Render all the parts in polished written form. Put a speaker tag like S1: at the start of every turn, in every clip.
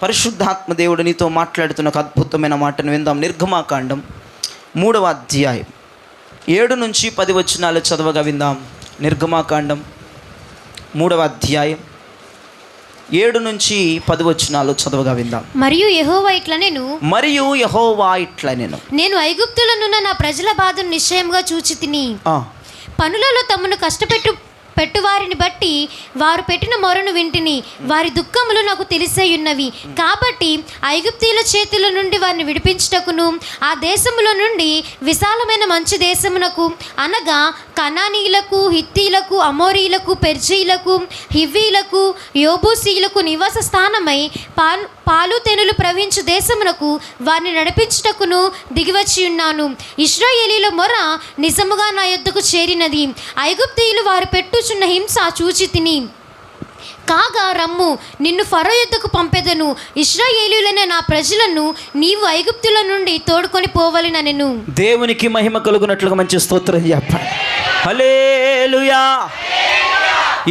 S1: పరిశుద్ధాత్మ దేవుడు నీతో మాట్లాడుతున్న ఒక అద్భుతమైన మాటను విందాం. నిర్గమాకాండం 3వ అధ్యాయం 7 నుంచి 10 వచనాలు చదవగా విందాం. నిర్గమాకాండం 3వ అధ్యాయం 7 నుంచి 10 వచనాలు చదవగా విందాం.
S2: మరియు యెహోవా ఇట్లా నేను నేను ఐగుప్తులనున్న నా ప్రజల బాధను నిశ్చయంగా చూచి తిని పనులలో తమను పెట్టువారిని బట్టి వారు పెట్టిన మొరను వింటిని. వారి దుఃఖములు నాకు తెలిసేయున్నవి. కాబట్టి ఐగుప్తీయుల చేతుల నుండి వారిని విడిపించుటకును ఆ దేశములో నుండి విశాలమైన మంచి దేశమునకు అనగా కనానీయులకు, హిత్తీలకు, అమోరీలకు, పెర్జీలకు, హివ్వీలకు, యోబూసీయులకు నివాస స్థానమై పాలు తెనులు ప్రవహించు దేశమునకు వారిని నడిపించుటకును దిగివచ్చి ఉన్నాను. ఇశ్రాయేలీల మొర నిజముగా నా యొద్దకు చేరినది. ఐగుప్తీయులు వారు పెట్టుచున్న హింస చూచి తిని కాగా రమ్ము, నిన్ను ఫరో యొద్దకు పంపెదను. ఇశ్రాయేలీయులైన నా ప్రజలను నీవు ఐగుప్తుల నుండి తోడుకొని పోవలెనెను.
S1: దేవునికి మహిమ కలుగునట్లుగా మంచి స్తోత్రం చెప్పండి. హల్లెలూయా.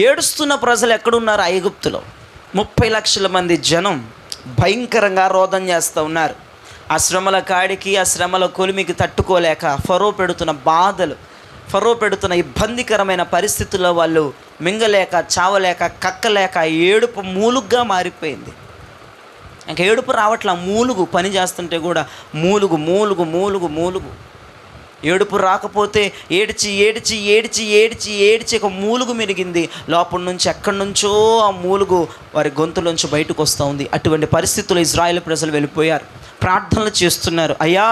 S1: ఏడుస్తున్న ప్రజలు ఎక్కడున్నారు? ఐగుప్తులో 30 లక్షల మంది జనం భయంకరంగా రోదన చేస్తూ ఉన్నారు. ఆ శ్రమల కాడికి, ఆ శ్రమల కొలిమికి తట్టుకోలేక ఫరో పెడుతున్న బాధలు, ఫరో పెడుతున్న ఇబ్బందికరమైన పరిస్థితుల్లో వాళ్ళు మింగలేక, చావలేక, కక్కలేక ఏడుపు మూలుగ్గా మారిపోయింది. ఇంకా ఏడుపు రావట్లా, మూలుగు. పని చేస్తుంటే కూడా మూలుగు మూలుగు మూలుగు మూలుగు. ఏడుపు రాకపోతే ఏడ్చి ఏడ్చి ఏడ్చి ఏడ్చి ఏడ్చి ఒక మూలుగు మిరిగింది. లోపల నుంచి ఎక్కడి నుంచో ఆ మూలుగు వారి గొంతులోంచి బయటకు వస్తూ ఉంది. అటువంటి పరిస్థితుల్లో ఇజ్రాయేల్ ప్రజలు వెళ్ళిపోయారు. ప్రార్థనలు చేస్తున్నారు. అయ్యా,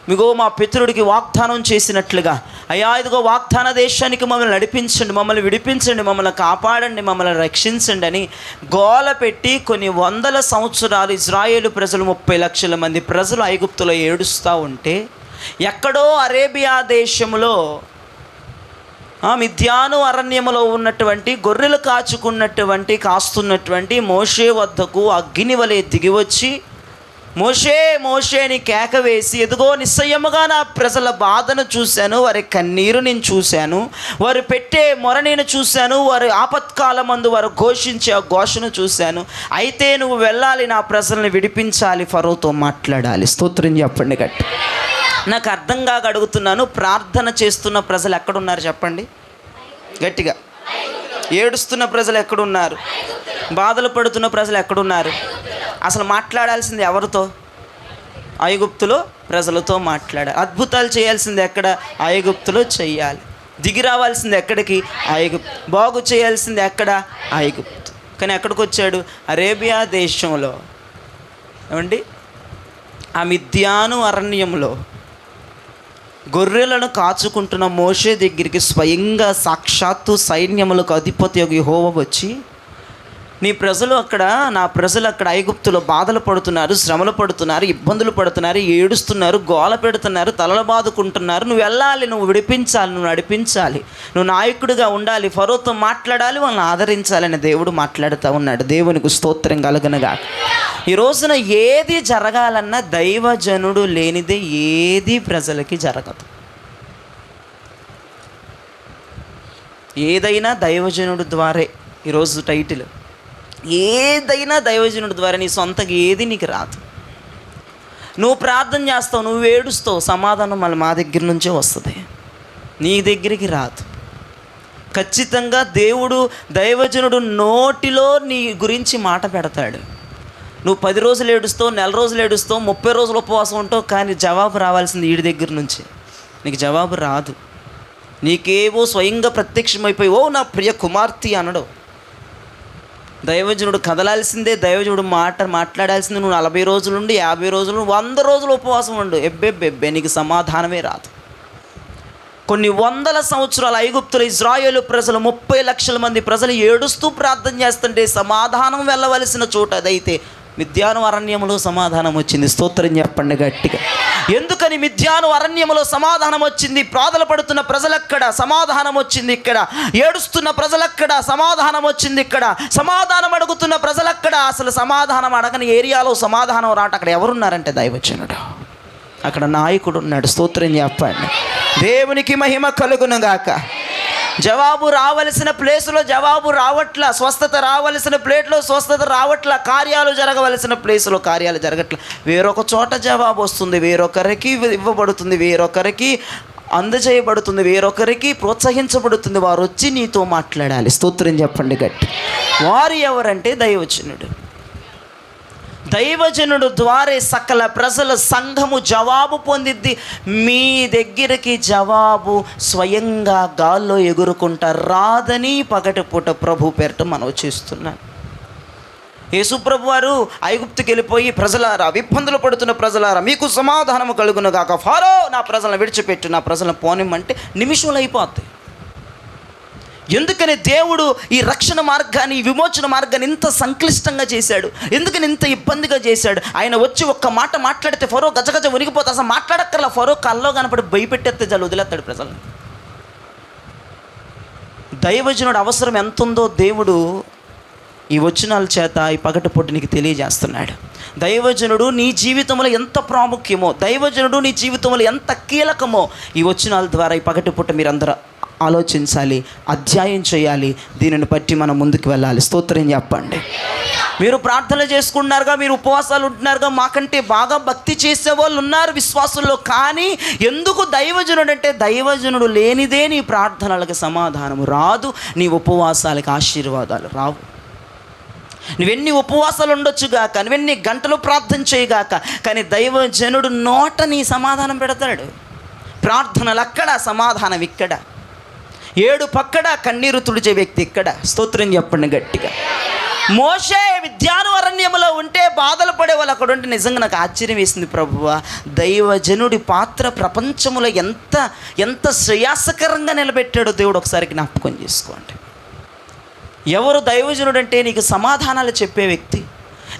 S1: మీగో మా పితరుడికి వాగ్దానం చేసినట్లుగా, అయ్యా ఇదిగో వాగ్దాన దేశానికి మమ్మల్ని నడిపించండి, మమ్మల్ని విడిపించండి, మమ్మల్ని కాపాడండి, మమ్మల్ని రక్షించండి అని గోల పెట్టి కొన్ని వందల సంవత్సరాలు ఇజ్రాయేలు ప్రజలు 30 లక్షల మంది ప్రజలు ఐగుప్తులో ఏడుస్తూ ఉంటే, ఎక్కడో అరేబియా దేశంలో మిద్యాను అరణ్యములో ఉన్నటువంటి గొర్రెలు కాస్తున్నటువంటి మోషే వద్దకు అగ్ని వలె దిగివచ్చి మోషే మోషే అని కేక వేసి, ఎదుగో నిశ్చయముగా నా ప్రజల బాధను చూశాను, వారి కన్నీరు నేను చూశాను, వారు పెట్టే మొర నేను చూశాను, వారి ఆపత్కాలమందు వారు ఘోషించే ఆ ఘోషను చూశాను. అయితే నువ్వు వెళ్ళాలి, నా ప్రజల్ని విడిపించాలి, ఫరోతో మాట్లాడాలి. స్తోత్రం చెప్పండి గట్టి. నాకు అర్థం కాక అడుగుతున్నాను, ప్రార్థన చేస్తున్న ప్రజలు ఎక్కడున్నారు చెప్పండి గట్టిగా. ఏడుస్తున్న ప్రజలు ఎక్కడున్నారు? బాధలు పడుతున్న ప్రజలు ఎక్కడున్నారు? అసలు మాట్లాడాల్సింది ఎవరితో? ఐగుప్తులో ప్రజలతో మాట్లాడాలి. అద్భుతాలు చేయాల్సింది ఎక్కడ? ఐగుప్తులో చెయ్యాలి. దిగి రావాల్సింది ఎక్కడికి? ఐగుప్తు. బాగు చేయాల్సింది ఎక్కడ? ఐగుప్తు. కానీ ఎక్కడికి వచ్చాడు? అరేబియా దేశంలో. ఏమండి, ఆ మిద్యాను అరణ్యంలో గొర్రెలను కాచుకుంటున్న మోషే దగ్గరికి స్వయంగా సాక్షాత్తు సైన్యములకు అధిపతి యెహోవా వచ్చి, నీ ప్రజలు అక్కడ, నా ప్రజలు అక్కడ ఐగుప్తులో బాధలు పడుతున్నారు, శ్రమలు పడుతున్నారు, ఇబ్బందులు పడుతున్నారు, ఏడుస్తున్నారు, గోల పెడుతున్నారు, తలలు బాదుకుంటున్నారు. నువ్వు వెళ్ళాలి, నువ్వు విడిపించాలి, నువ్వు నడిపించాలి, నువ్వు నాయకుడిగా ఉండాలి, ఫరోతో మాట్లాడాలి, వాళ్ళని ఆదరించాలని దేవుడు మాట్లాడుతూ ఉన్నాడు. దేవునికి స్తోత్రం కలుగునుగా. ఈ రోజున ఏది జరగాలన్నా దైవజనుడు లేనిదే ఏది ప్రజలకి జరగదు. ఏదైనా దైవజనుడు ద్వారే. ఈరోజు టైటిల్, ఏదైనా దైవజనుడి ద్వారా. నీ సొంతగా ఏది నీకు రాదు. నువ్వు ప్రార్థన చేస్తావు, నువ్వు ఏడుస్తావు, సమాధానం మళ్ళీ మా దగ్గర నుంచే వస్తుంది, నీ దగ్గరికి రాదు. ఖచ్చితంగా దేవుడు, దైవజనుడు నోటిలో నీ గురించి మాట పెడతాడు. నువ్వు 10 రోజులు ఏడుస్తావు, నెల రోజులు ఏడుస్తావు, 30 రోజులు ఉపవాసం ఉంటావు, కానీ జవాబు రావాల్సింది వీడి దగ్గర నుంచి. నీకు జవాబు రాదు. నీకేవో స్వయంగా ప్రత్యక్షమైపోయి, ఓ నా ప్రియ కుమార్తె అనడు. దైవజనుడు కదలాల్సిందే, దైవజనుడు మాట్లాడాల్సిందే. నువ్వు 40 రోజులు నుండి 50 రోజులు 100 రోజులు ఉపవాసం ఉండు, ఎబ్బెబ్బెబ్బే నీకు సమాధానమే రాదు. కొన్ని వందల సంవత్సరాల ఐగుప్తులు ఇజ్రాయేలు ప్రజలు 30 లక్షల మంది ప్రజలు ఏడుస్తూ ప్రార్థన చేస్తుంటే సమాధానం వెళ్ళవలసిన చోట అదైతే మిద్యాను అరణ్యములో సమాధానం వచ్చింది. స్తోత్రం చెప్పండి గట్టిగా. ఎందుకని మిద్యాను అరణ్యములో సమాధానం వచ్చింది? బాధలు పడుతున్న ప్రజలక్కడ సమాధానం వచ్చింది, ఇక్కడ ఏడుస్తున్న ప్రజలక్కడ సమాధానం వచ్చింది, ఇక్కడ సమాధానం అడుగుతున్న ప్రజలక్కడ. అసలు సమాధానం అడగని ఏరియాలో సమాధానం రాట. అక్కడ ఎవరున్నారంటే దైవజనుడు, అక్కడ నాయకుడు ఉన్నాడు. స్తోత్రం చెప్పండి. దేవునికి మహిమ కలుగునుగాక. జవాబు రావలసిన ప్లేసులో జవాబు రావట్లా, స్వస్థత రావలసిన ప్లేట్లో స్వస్థత రావట్లా, కార్యాలు జరగవలసిన ప్లేసులో కార్యాలు జరగట్లా. వేరొక చోట జవాబు వస్తుంది, వేరొకరికి ఇవ్వబడుతుంది, వేరొకరికి అందజేయబడుతుంది, వేరొకరికి ప్రోత్సహించబడుతుంది. వారు వచ్చి నీతో మాట్లాడాలి. స్తోత్రం చెప్పండి గట్టి. వారు ఎవరంటే దైవజనుడు. దైవజనుడు ద్వారే సకల ప్రజల సంఘము జవాబు పొందిద్ది. మీ దగ్గరికి జవాబు స్వయంగా గాల్లో ఎగురుకుంటా రాదని పగటిపూట ప్రభు పేరట మనవి చేస్తున్నాను. యేసుప్రభు వారు ఐగుప్తుకి వెళ్ళిపోయి, ప్రజలారా, ఇబ్బందులు పడుతున్న ప్రజలారా, మీకు సమాధానము కలుగును గాక, ఫరో నా ప్రజలను విడిచిపెట్టు, నా ప్రజలను పోనిమ్మంటే నిమిషంలో అయిపోద్ది. ఎందుకని దేవుడు ఈ రక్షణ మార్గాన్ని, ఈ విమోచన మార్గాన్ని ఇంత సంక్లిష్టంగా చేశాడు? ఎందుకని ఇంత ఇబ్బందిగా చేశాడు? ఆయన వచ్చి ఒక్క మాట మాట్లాడితే ఫరో గజగజ ఉనిగిపోతే, అసలు మాట్లాడక్కర్లా, ఫరో కల్లో కనపడి భయపెట్టేస్తే చాలు, వదిలేస్తాడు ప్రజలను. దైవజనుడు అవసరం ఎంత ఉందో దేవుడు ఈ వచనాల చేత ఈ పగటిపూట నీకు తెలియజేస్తున్నాడు. దైవజనుడు నీ జీవితంలో ఎంత ప్రాముఖ్యమో, దైవజనుడు నీ జీవితంలో ఎంత కీలకమో ఈ వచనాల ద్వారా ఈ పగటిపూట మీరందరూ ఆలోచించాలి, అధ్యాయం చేయాలి. దీనిని బట్టి మనం ముందుకు వెళ్ళాలి. స్తోత్రం చెప్పండి. మీరు ప్రార్థనలు చేసుకుంటున్నారుగా, మీరు ఉపవాసాలు ఉంటున్నారుగా, మాకంటే బాగా భక్తి చేసేవాళ్ళు ఉన్నారు విశ్వాసుల్లో. కానీ ఎందుకు దైవజనుడు అంటే, దైవజనుడు లేనిదే నీ ప్రార్థనలకు సమాధానము రాదు, నీ ఉపవాసాలకు ఆశీర్వాదాలు రావు. నువ్వెన్ని ఉపవాసాలు ఉండొచ్చుగాక, నువ్వెన్ని గంటలు ప్రార్థన చేయగాక, కానీ దైవజనుడు నోట నీ సమాధానం పెడతాడు. ప్రార్థనలు అక్కడ, సమాధానం ఇక్కడ. 7 పక్కడ కన్నీరు తుడిచే వ్యక్తి ఇక్కడ. స్తోత్రం చెప్పండి గట్టిగా. మోషే విద్యాను అరణ్యములో ఉంటే బాధలు పడే వాళ్ళు అక్కడ ఉంటే నిజంగా నాకు ఆశ్చర్యం వేసింది. ప్రభువా, దైవజనుడి పాత్ర ప్రపంచంలో ఎంత శ్రేయాసకరంగా నిలబెట్టాడో దేవుడు ఒకసారి జ్ఞాపకం చేసుకోండి. ఎవరు దైవజనుడు అంటే, నీకు సమాధానాలు చెప్పే వ్యక్తి.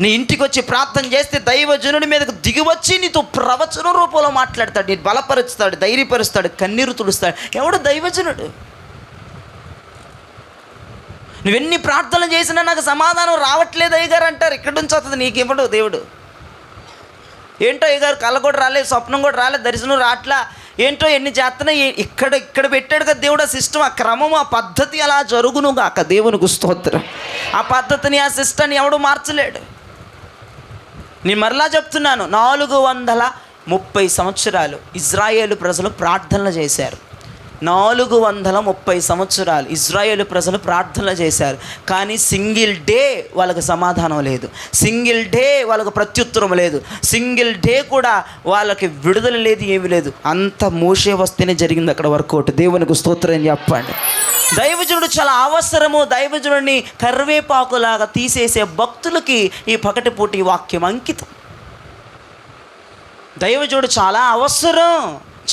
S1: నీ ఇంటికి వచ్చి ప్రార్థన చేస్తే దైవజనుడి మీదకు దిగివచ్చి నీతో ప్రవచన రూపంలో మాట్లాడతాడు, నీ బలపరుస్తాడు, ధైర్యపరుస్తాడు, కన్నీరు తుడుస్తాడు. ఎవడు దైవజనుడు? నువ్వెన్ని ప్రార్థనలు చేసినా నాకు సమాధానం రావట్లేదు అయ్యగారు అంటారు. ఇక్కడ నుంచి వస్తుంది, నీకు ఇవ్వడు దేవుడు. ఏంటో అయ్యగారు, కళ్ళ కూడా రాలేదు, స్వప్నం కూడా రాలేదు, దర్శనం రాట్లా, ఏంటో ఎన్ని చేస్తున్నా, ఇక్కడ పెట్టాడు కదా దేవుడు ఆ సిస్టమ్, ఆ క్రమం, ఆ పద్ధతి అలా జరుగును గాక. దేవునికి స్తోత్రం. ఆ పద్ధతిని, ఆ సిస్టమ్ని ఎవడు మార్చలేడు. నేను మరలా చెప్తున్నాను, 430 సంవత్సరాలు ఇజ్రాయేలు ప్రజలు ప్రార్థనలు చేశారు. 430 సంవత్సరాలు ఇజ్రాయేలు ప్రజలు ప్రార్థనలు చేశారు. కానీ సింగిల్ డే వాళ్ళకి సమాధానం లేదు, సింగిల్ డే వాళ్ళకు ప్రత్యుత్తరం లేదు, సింగిల్ డే కూడా వాళ్ళకి విడుదల లేదు, ఏమీ లేదు. అంత మోషే వస్తేనే జరిగింది అక్కడ వర్కౌట్. దేవునికి స్తోత్రం చెప్పండి. దైవజనుడు చాలా అవసరము. దైవజనుడిని కరివేపాకులాగా తీసేసే భక్తులకి ఈ పగటిపూట ఈ వాక్యం అంకితం. దైవజనుడు చాలా అవసరం,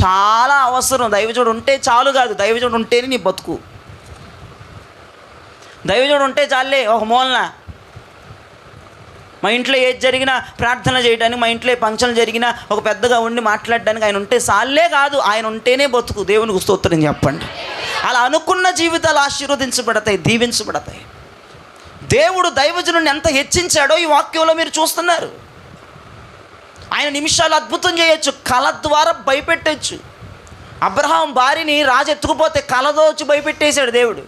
S1: చాలా అవసరం. దైవజనుడు ఉంటే చాలు కాదు, దైవజనుడు ఉంటేనే నీ బతుకు. దైవజనుడు ఉంటే చాలే ఒక మూలన. మా ఇంట్లో ఏది జరిగినా ప్రార్థన చేయడానికి, మా ఇంట్లో ఫంక్షన్లు జరిగినా ఒక పెద్దగా ఉండి మాట్లాడడానికి ఆయన ఉంటే చాలే కాదు, ఆయన ఉంటేనే బతుకు. దేవునికి స్తోత్రం చెప్పండి. అలా అనుకున్న జీవితాలు ఆశీర్వదించబడతాయి, దీవించబడతాయి. దేవుడు దైవజనుడిని ఎంత హెచ్చించాడో ఈ వాక్యంలో మీరు చూస్తున్నారు. ఆయన నిమిషాలు అద్భుతం చేయొచ్చు, కళ ద్వారా భయపెట్టచ్చు. అబ్రహాం భార్యని రాజు ఎత్తుకుపోతే కళతో వచ్చి భయపెట్టేశాడు దేవుడు.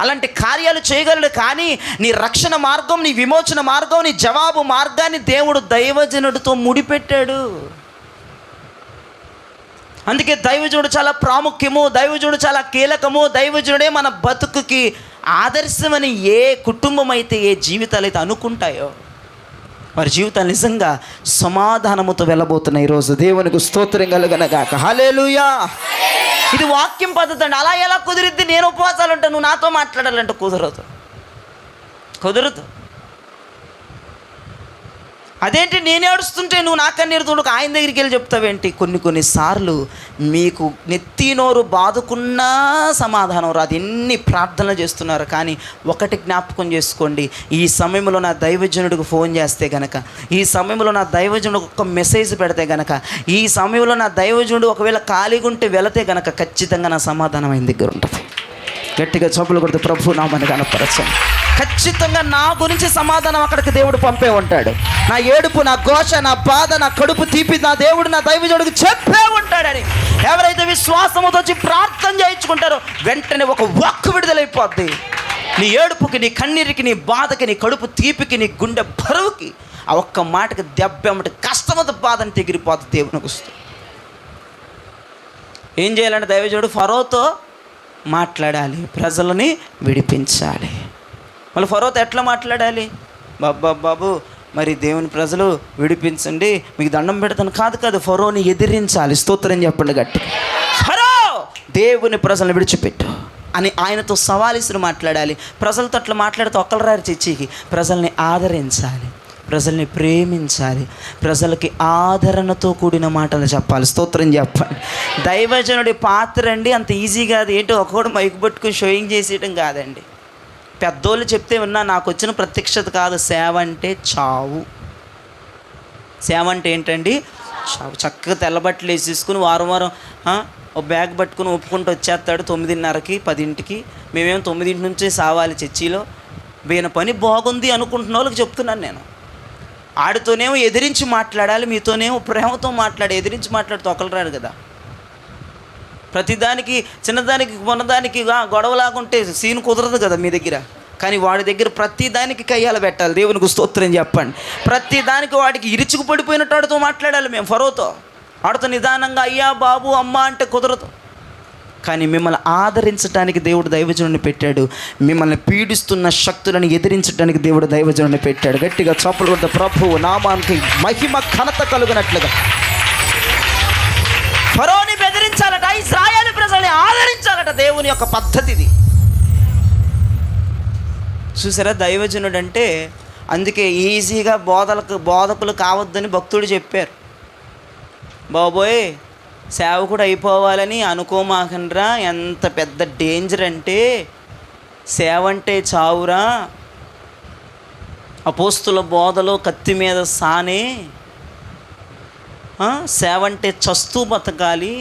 S1: అలాంటి కార్యాలు చేయగలడు. కానీ నీ రక్షణ మార్గం, నీ విమోచన మార్గం, నీ జవాబు మార్గాన్ని దేవుడు దైవజనుడితో ముడిపెట్టాడు. అందుకే దైవజనుడు చాలా ప్రాముఖ్యము, దైవజనుడు చాలా కీలకము. దైవజనుడే మన బతుకుకి ఆదర్శమని ఏ కుటుంబం అయితే, ఏ జీవితాలు అయితే అనుకుంటాయో వారి జీవితాలు నిజంగా సమాధానముతో వెళ్ళబోతున్నాయి ఈరోజు. దేవునికి స్తోత్రం కలుగునగాక. హల్లెలూయా. ఇది వాక్యం పద్ధతి అండి. అలా ఎలా కుదిరిద్ది? నేను ఉపవాసాలు ఉంటాను, నువ్వు నాతో మాట్లాడాలంటే కుదరదు. అదేంటి, నేను ఏడుస్తుంటే నువ్వు నా కన్నీరు తుడుకు ఆయన దగ్గరికి వెళ్ళి చెప్తావేంటి? కొన్నిసార్లు మీకు నెత్తి నోరు బాదుకున్నా సమాధానం రాదు. ఎన్ని ప్రార్థనలు చేస్తున్నారు. కానీ ఒకటి జ్ఞాపకం చేసుకోండి, ఈ సమయంలో నా దైవజనుడికి ఫోన్ చేస్తే గనక, ఈ సమయంలో నా దైవజనుడికి ఒక మెసేజ్ పెడితే గనక, ఈ సమయంలో నా దైవజనుడు ఒకవేళ ఖాళీగా ఉంటే వెళితే గనక ఖచ్చితంగా నా సమాధానం ఆయన దగ్గర ఉంటుంది. గట్టిగా చప్పులు కొడితే ప్రభు నామని కనపరచండి. ఖచ్చితంగా నా గురించి సమాధానం అక్కడికి దేవుడు పంపే ఉంటాడు. నా ఏడుపు, నా ఘోష, నా బాధ, నా కడుపు తీపి నా దేవుడు నా దైవజనుడికి చెప్పే ఉంటాడని ఎవరైతే విశ్వాసముతో వచ్చి ప్రార్థన చేయించుకుంటారో వెంటనే ఒక వాక్కు విడుదలైపోద్ది. నీ ఏడుపుకి, నీ కన్నీరికి, నీ బాధకి, నీ కడుపు తీపికి, నీ గుండె బరువుకి ఆ ఒక్క మాటకి దెబ్బెమ్మటి కష్టమత బాధని తెగిరిపోతుంది. దేవునికి వస్తుంది. ఏం చేయాలంటే దైవజనుడు ఫరోతో మాట్లాడాలి, ప్రజలని విడిపించాలి. మళ్ళీ ఫరోతో ఎట్లా మాట్లాడాలి? బాబు మరి దేవుని ప్రజలు విడిపించండి, మీకు దండం పెడతాను కాదు, ఫరోని ఎదిరించాలి. స్తోత్రం చెప్పండి గట్టి. ఫరో, దేవుని ప్రజలను విడిచిపెట్టు అని ఆయనతో సవాలిస్తులు మాట్లాడాలి. ప్రజలతో అట్లా మాట్లాడితే ఒక్కలరారు చర్చికి. ప్రజల్ని ఆదరించాలి, ప్రజల్ని ప్రేమించాలి, ప్రజలకి ఆదరణతో కూడిన మాటలు చెప్పాలి. స్తోత్రం చెప్పండి. దైవజనుడి పాత్ర అండి అంత ఈజీ కాదు. ఏంటో ఒక్కొక్కడు మైకు పట్టుకుని షోయింగ్ చేసేయడం కాదండి. పెద్దోళ్ళు చెప్తే విన్నా, నాకు వచ్చిన ప్రత్యక్షత కాదు. సేవ అంటే చావు. సేవ అంటే ఏంటండి? చావు. చక్కగా తెల్లబట్టలు వేసేసుకుని వారం ఒక బ్యాగ్ పట్టుకుని ఒప్పుకుంటూ వచ్చేస్తాడు 9:30కి 10ంటికి. మేమేమో 9 నుంచే సావాలి చర్చిలో. వీన పని బాగుంది అనుకుంటున్న వాళ్ళకి చెప్తున్నాను నేను. ఆడితోనేమో ఎదిరించి మాట్లాడాలి, మీతోనేమో ప్రేమతో మాట్లాడి. ఎదిరించి మాట్లాడితే ఒకరు రాడు కదా. ప్రతిదానికి, చిన్నదానికి కొన్నదానికి గొడవలాగుంటే సీన్ కుదరదు కదా మీ దగ్గర. కానీ వాడి దగ్గర ప్రతిదానికి కయ్యాలు పెట్టాలి. దేవునికి స్తోత్రం చెప్పండి. ప్రతిదానికి వాడికి ఇరుచుకు పడిపోయినట్టు వాడితో మాట్లాడాలి. మేము ఫరోతో వాడితో నిదానంగా అయ్యా బాబు అమ్మ అంటే కుదరదు. కానీ మిమ్మల్ని ఆదరించడానికి దేవుడు దైవజనుడిని పెట్టాడు. మిమ్మల్ని పీడిస్తున్న శక్తులను ఎదిరించడానికి దేవుడు దైవజనుడిని పెట్టాడు. గట్టిగా చప్పలు కొడితే ప్రభువు నామానికి మహిమ ఘనత కలుగునట్లుగా. ఫరోని బెదిరించాలట, ఇశ్రాయేలు ప్రజల్ని ఆదరించాలట. దేవుని యొక్క పద్ధతి ఇది. చూసారా, దైవజనుడు అంటే అందుకే ఈజీగా బోధకులు కావద్దని భక్తుడు చెప్పారు. బాబోయ్, సేవకుడు అయిపోవాలని అనుకోమాకండ్రా. ఎంత పెద్ద డేంజర్ అంటే సేవ అంటే చావురా. అపోస్తుల బోధలో కత్తి మీద సానే. సేవ అంటే చస్తూ బతకాలి.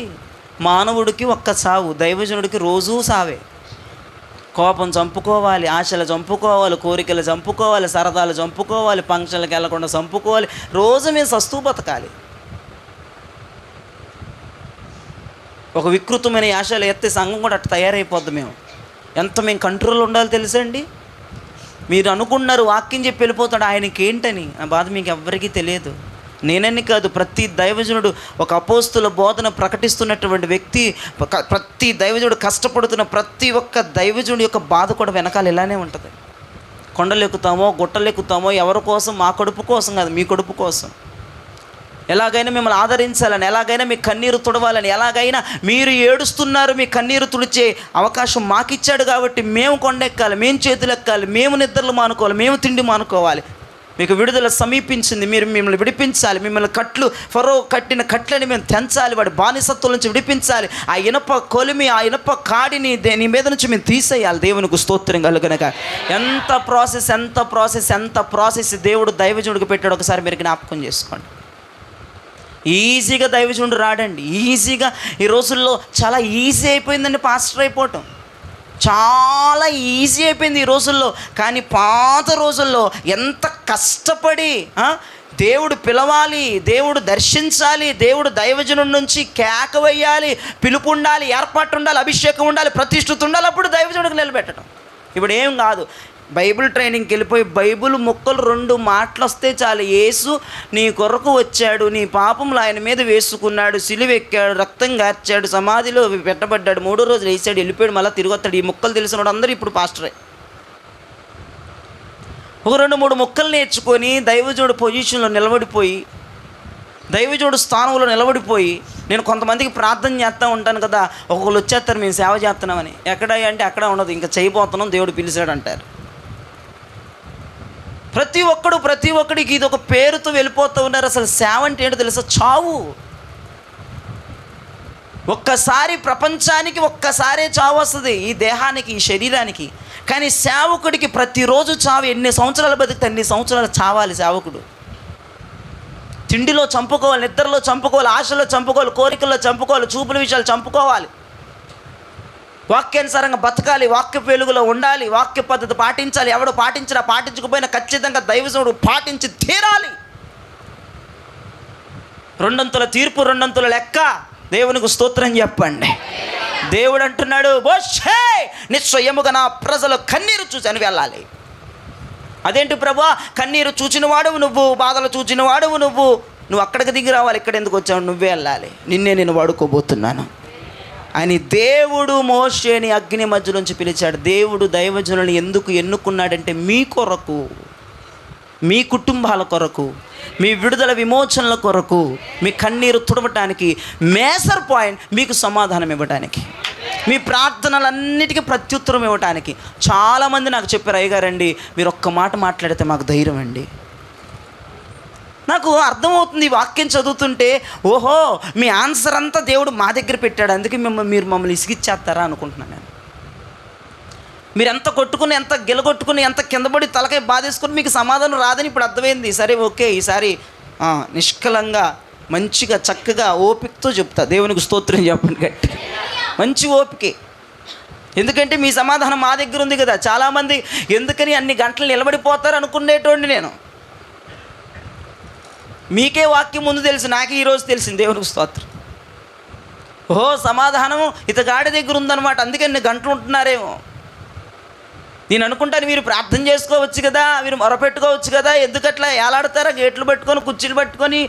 S1: మానవుడికి ఒక్క చావు, దైవజనుడికి రోజూ సావే. కోపం చంపుకోవాలి, ఆశలు చంపుకోవాలి, కోరికలు చంపుకోవాలి, సరదాలు చంపుకోవాలి, ఫంక్షన్లకు వెళ్ళకుండా చంపుకోవాలి. రోజు మేము చస్తూ బతకాలి. ఒక వికృతమైన ఆశలు ఎత్తే సంఘం కూడా అట్లా తయారైపోద్ది. మేము కంట్రోల్ ఉండాలి తెలుసండి. మీరు అనుకున్నారు వాక్యం చెప్పి వెళ్ళిపోతాడు ఆయనకి ఏంటని. ఆ బాధ మీకు ఎవ్వరికీ తెలియదు. నేనని కాదు, ప్రతి దైవజనుడు ఒక అపోస్తుల బోధన ప్రకటిస్తున్నటువంటి వ్యక్తి, ప్రతి దైవజనుడు కష్టపడుతున్న ప్రతి ఒక్క దైవజనుడి యొక్క బాధ కూడా వెనకాల ఇలానే ఉంటుంది. కొండలు ఎక్కుతామో గుట్టలు ఎక్కుతామో ఎవరి కోసం? మా కడుపు కోసం కాదు, మీ కడుపు కోసం. ఎలాగైనా మిమ్మల్ని ఆదరించాలని, ఎలాగైనా మీ కన్నీరు తుడవాలని, ఎలాగైనా మీరు ఏడుస్తున్నారు మీ కన్నీరు తుడిచే అవకాశం మాకిచ్చాడు కాబట్టి మేము కొండెక్కాలి, మేము చేతులు ఎక్కాలి, మేము నిద్రలు మానుకోవాలి, మేము తిండి మానుకోవాలి. మీకు విడుదల సమీపించింది, మీరు మిమ్మల్ని విడిపించాలి. మిమ్మల్ని ఫరో కట్టిన కట్లని మేము తెంచాలి, వాడి బానిసత్వం నుంచి విడిపించాలి. ఆ ఇనప కొలిమి, ఆ ఇనప కాడిని నీ మీద నుంచి మేము తీసేయాలి. దేవునికి స్తోత్రం కలుగనక. ఎంత ప్రాసెస్ దేవుడు దైవజనుడికి పెట్టాడు. ఒకసారి మీరు జ్ఞాపకం చేసుకోండి. ఈజీగా దైవజనుడు రాడండి. ఈజీగా ఈ రోజుల్లో చాలా ఈజీ అయిపోయిందండి పాస్టర్ అయిపోవటం. చాలా ఈజీ అయిపోయింది ఈ రోజుల్లో. కానీ పాత రోజుల్లో ఎంత కష్టపడి దేవుడు పిలవాలి, దేవుడు దర్శించాలి, దేవుడు దైవజనుడి నుంచి కేక వేయాలి, పిలుపు ఉండాలి, ఏర్పాటు ఉండాలి, అభిషేకం ఉండాలి, ప్రతిష్ఠిత ఉండాలి, అప్పుడు దైవజనుడికి నిలబెట్టడం. ఇప్పుడు ఏం కాదు, బైబిల్ ట్రైనింగ్కి వెళ్ళిపోయి బైబిల్ ముక్కలు 2 మాటలు వస్తే చాలు. యేసు నీ కొరకు వచ్చాడు, నీ పాపములు ఆయన మీద వేసుకున్నాడు, సిలువెక్కాడు, రక్తం గార్చాడు, సమాధిలో పెట్టబడ్డాడు, 3వ రోజు వేసాడు, వెళ్ళిపోయాడు, మళ్ళీ తిరిగి వస్తాడు. ఈ ముక్కలు తెలిసినవాడు అందరూ ఇప్పుడు పాస్టరే. ఒక 2-3 ముక్కలు నేర్చుకొని దైవజనుడు పొజిషన్లో నిలబడిపోయి, దైవజనుడు స్థానంలో నిలబడిపోయి, నేను కొంతమందికి ప్రార్థన చేస్తూ ఉంటాను కదా, ఒక్కొక్కరు వచ్చేస్తారు మేము సేవ చేస్తున్నామని. ఎక్కడ అంటే అక్కడ ఉండదు, ఇంకా చేయబోతున్నాం, దేవుడు పిలిచాడు అంటారు. ప్రతి ఒక్కడికి ఇది ఒక పేరుతో వెళ్ళిపోతూ ఉన్నారు. అసలు సేవ అంటే ఏంటో తెలుసా? చావు. ఒక్కసారి ప్రపంచానికి ఒక్కసారే చావు వస్తుంది, ఈ దేహానికి, ఈ శరీరానికి. కానీ సేవకుడికి ప్రతిరోజు చావు. ఎన్ని సంవత్సరాలు బతికితే అన్ని సంవత్సరాలు చావాలి సేవకుడు. తిండిలో చంపుకోవాలి, నిద్రలో చంపుకోవాలి, ఆశలో చంపుకోవాలి, కోరికల్లో చంపుకోవాలి, చూపుల విషయాలు చంపుకోవాలి. వాక్యానుసారంగా బతకాలి, వాక్య వెలుగులో ఉండాలి, వాక్య పద్ధతి పాటించాలి. ఎవడు పాటించినా పాటించకపోయినా ఖచ్చితంగా దైవజనుడు పాటించి తీరాలి. 2 తీర్పు 2 లెక్క. దేవునికి స్తోత్రం చెప్పండి. దేవుడు అంటున్నాడు, మోషే నిశ్చయముగా నా ప్రజలు కన్నీరు చూసి అని వెళ్ళాలి. అదేంటి ప్రభువా, కన్నీరు చూచిన వాడువు నువ్వు, బాధలు చూచిన వాడువు నువ్వు అక్కడికి దిగి రావాలి. ఇక్కడ ఎందుకు వచ్చావు? నువ్వే వెళ్ళాలి, నిన్నే నేను వాడుకోబోతున్నాను అని దేవుడు మోషేని అగ్ని మధ్యలోంచి పిలిచాడు. దేవుడు దైవజనులను ఎందుకు ఎన్నుకున్నాడంటే మీ కొరకు, మీ కుటుంబాల కొరకు, మీ విడుదల విమోచనల కొరకు, మీ కన్నీరు తుడవటానికి, మేజర్ పాయింట్ మీకు సమాధానం ఇవ్వటానికి, మీ ప్రార్థనలన్నిటికీ ప్రత్యుత్తరం ఇవ్వటానికి. చాలామంది నాకు చెప్పారు, అయ్యగారండి మీరు ఒక్క మాట మాట్లాడితే మాకు ధైర్యం అండి. నాకు అర్థమవుతుంది ఈ వాక్యం చదువుతుంటే, ఓహో మీ ఆన్సర్ అంతా దేవుడు మా దగ్గర పెట్టాడు, అందుకే మీరు మమ్మల్ని ఇసిగిచ్చేస్తారా అనుకుంటున్నాను నేను. మీరు ఎంత కొట్టుకుని, ఎంత గెలగొట్టుకుని, ఎంత కిందపడి తలకాయ బాధేసుకుని మీకు సమాధానం రాదని ఇప్పుడు అర్థమైంది. సరే ఓకే, ఈసారి నిష్కలంగా మంచిగా చక్కగా ఓపికతో చెప్తా. దేవునికి స్తోత్రం చెప్పండి గట్టి, మంచి ఓపికే. ఎందుకంటే మీ సమాధానం మా దగ్గర ఉంది కదా. చాలామంది ఎందుకని అన్ని గంటలు నిలబడిపోతారు అనుకునేటోండి నేను. మీకే వాక్యం ముందు తెలుసు, నాకే ఈరోజు తెలిసింది. దేవునికి స్తోత్రం. ఓహో సమాధానం ఇతగాడి దగ్గర ఉందన్నమాట, అందుకని నేను గంటలు ఉంటున్నారేమో. నేను అనుకుంటాను మీరు ప్రార్థన చేసుకోవచ్చు కదా, మీరు మొరపెట్టుకోవచ్చు కదా, ఎందుకట్లా ఏలాడతారా గేట్లు పట్టుకొని కుర్చీలు పట్టుకొని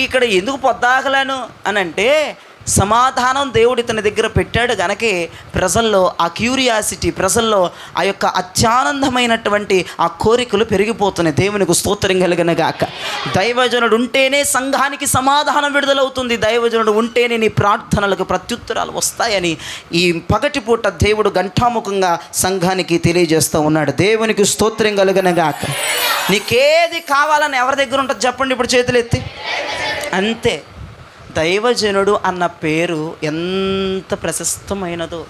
S1: ఇక్కడ ఎందుకు పొద్దాకలాను అని అంటే, సమాధానం దేవుడు ఇతని దగ్గర పెట్టాడు గనకే ప్రజల్లో ఆ క్యూరియాసిటీ, ప్రజల్లో ఆ యొక్క అత్యానందమైనటువంటి ఆ కోరికలు పెరిగిపోతున్నాయి. దేవునికి స్తోత్రం కలిగిన గాక. దైవజనుడు ఉంటేనే సంఘానికి సమాధానం విడుదలవుతుంది. దైవజనుడు ఉంటేనే నీ ప్రార్థనలకు ప్రత్యుత్తరాలు వస్తాయని ఈ పగటిపూట దేవుడు ఘంటాముఖంగా సంఘానికి తెలియజేస్తూ ఉన్నాడు. దేవునికి స్తోత్రం కలిగిన గాక. నీకేది కావాలని ఎవరి దగ్గర ఉంటుంది చెప్పండి ఇప్పుడు చేతులు ఎత్తి. అంతే. దైవజనుడు అన్న పేరు ఎంత ప్రశస్తమైనదో,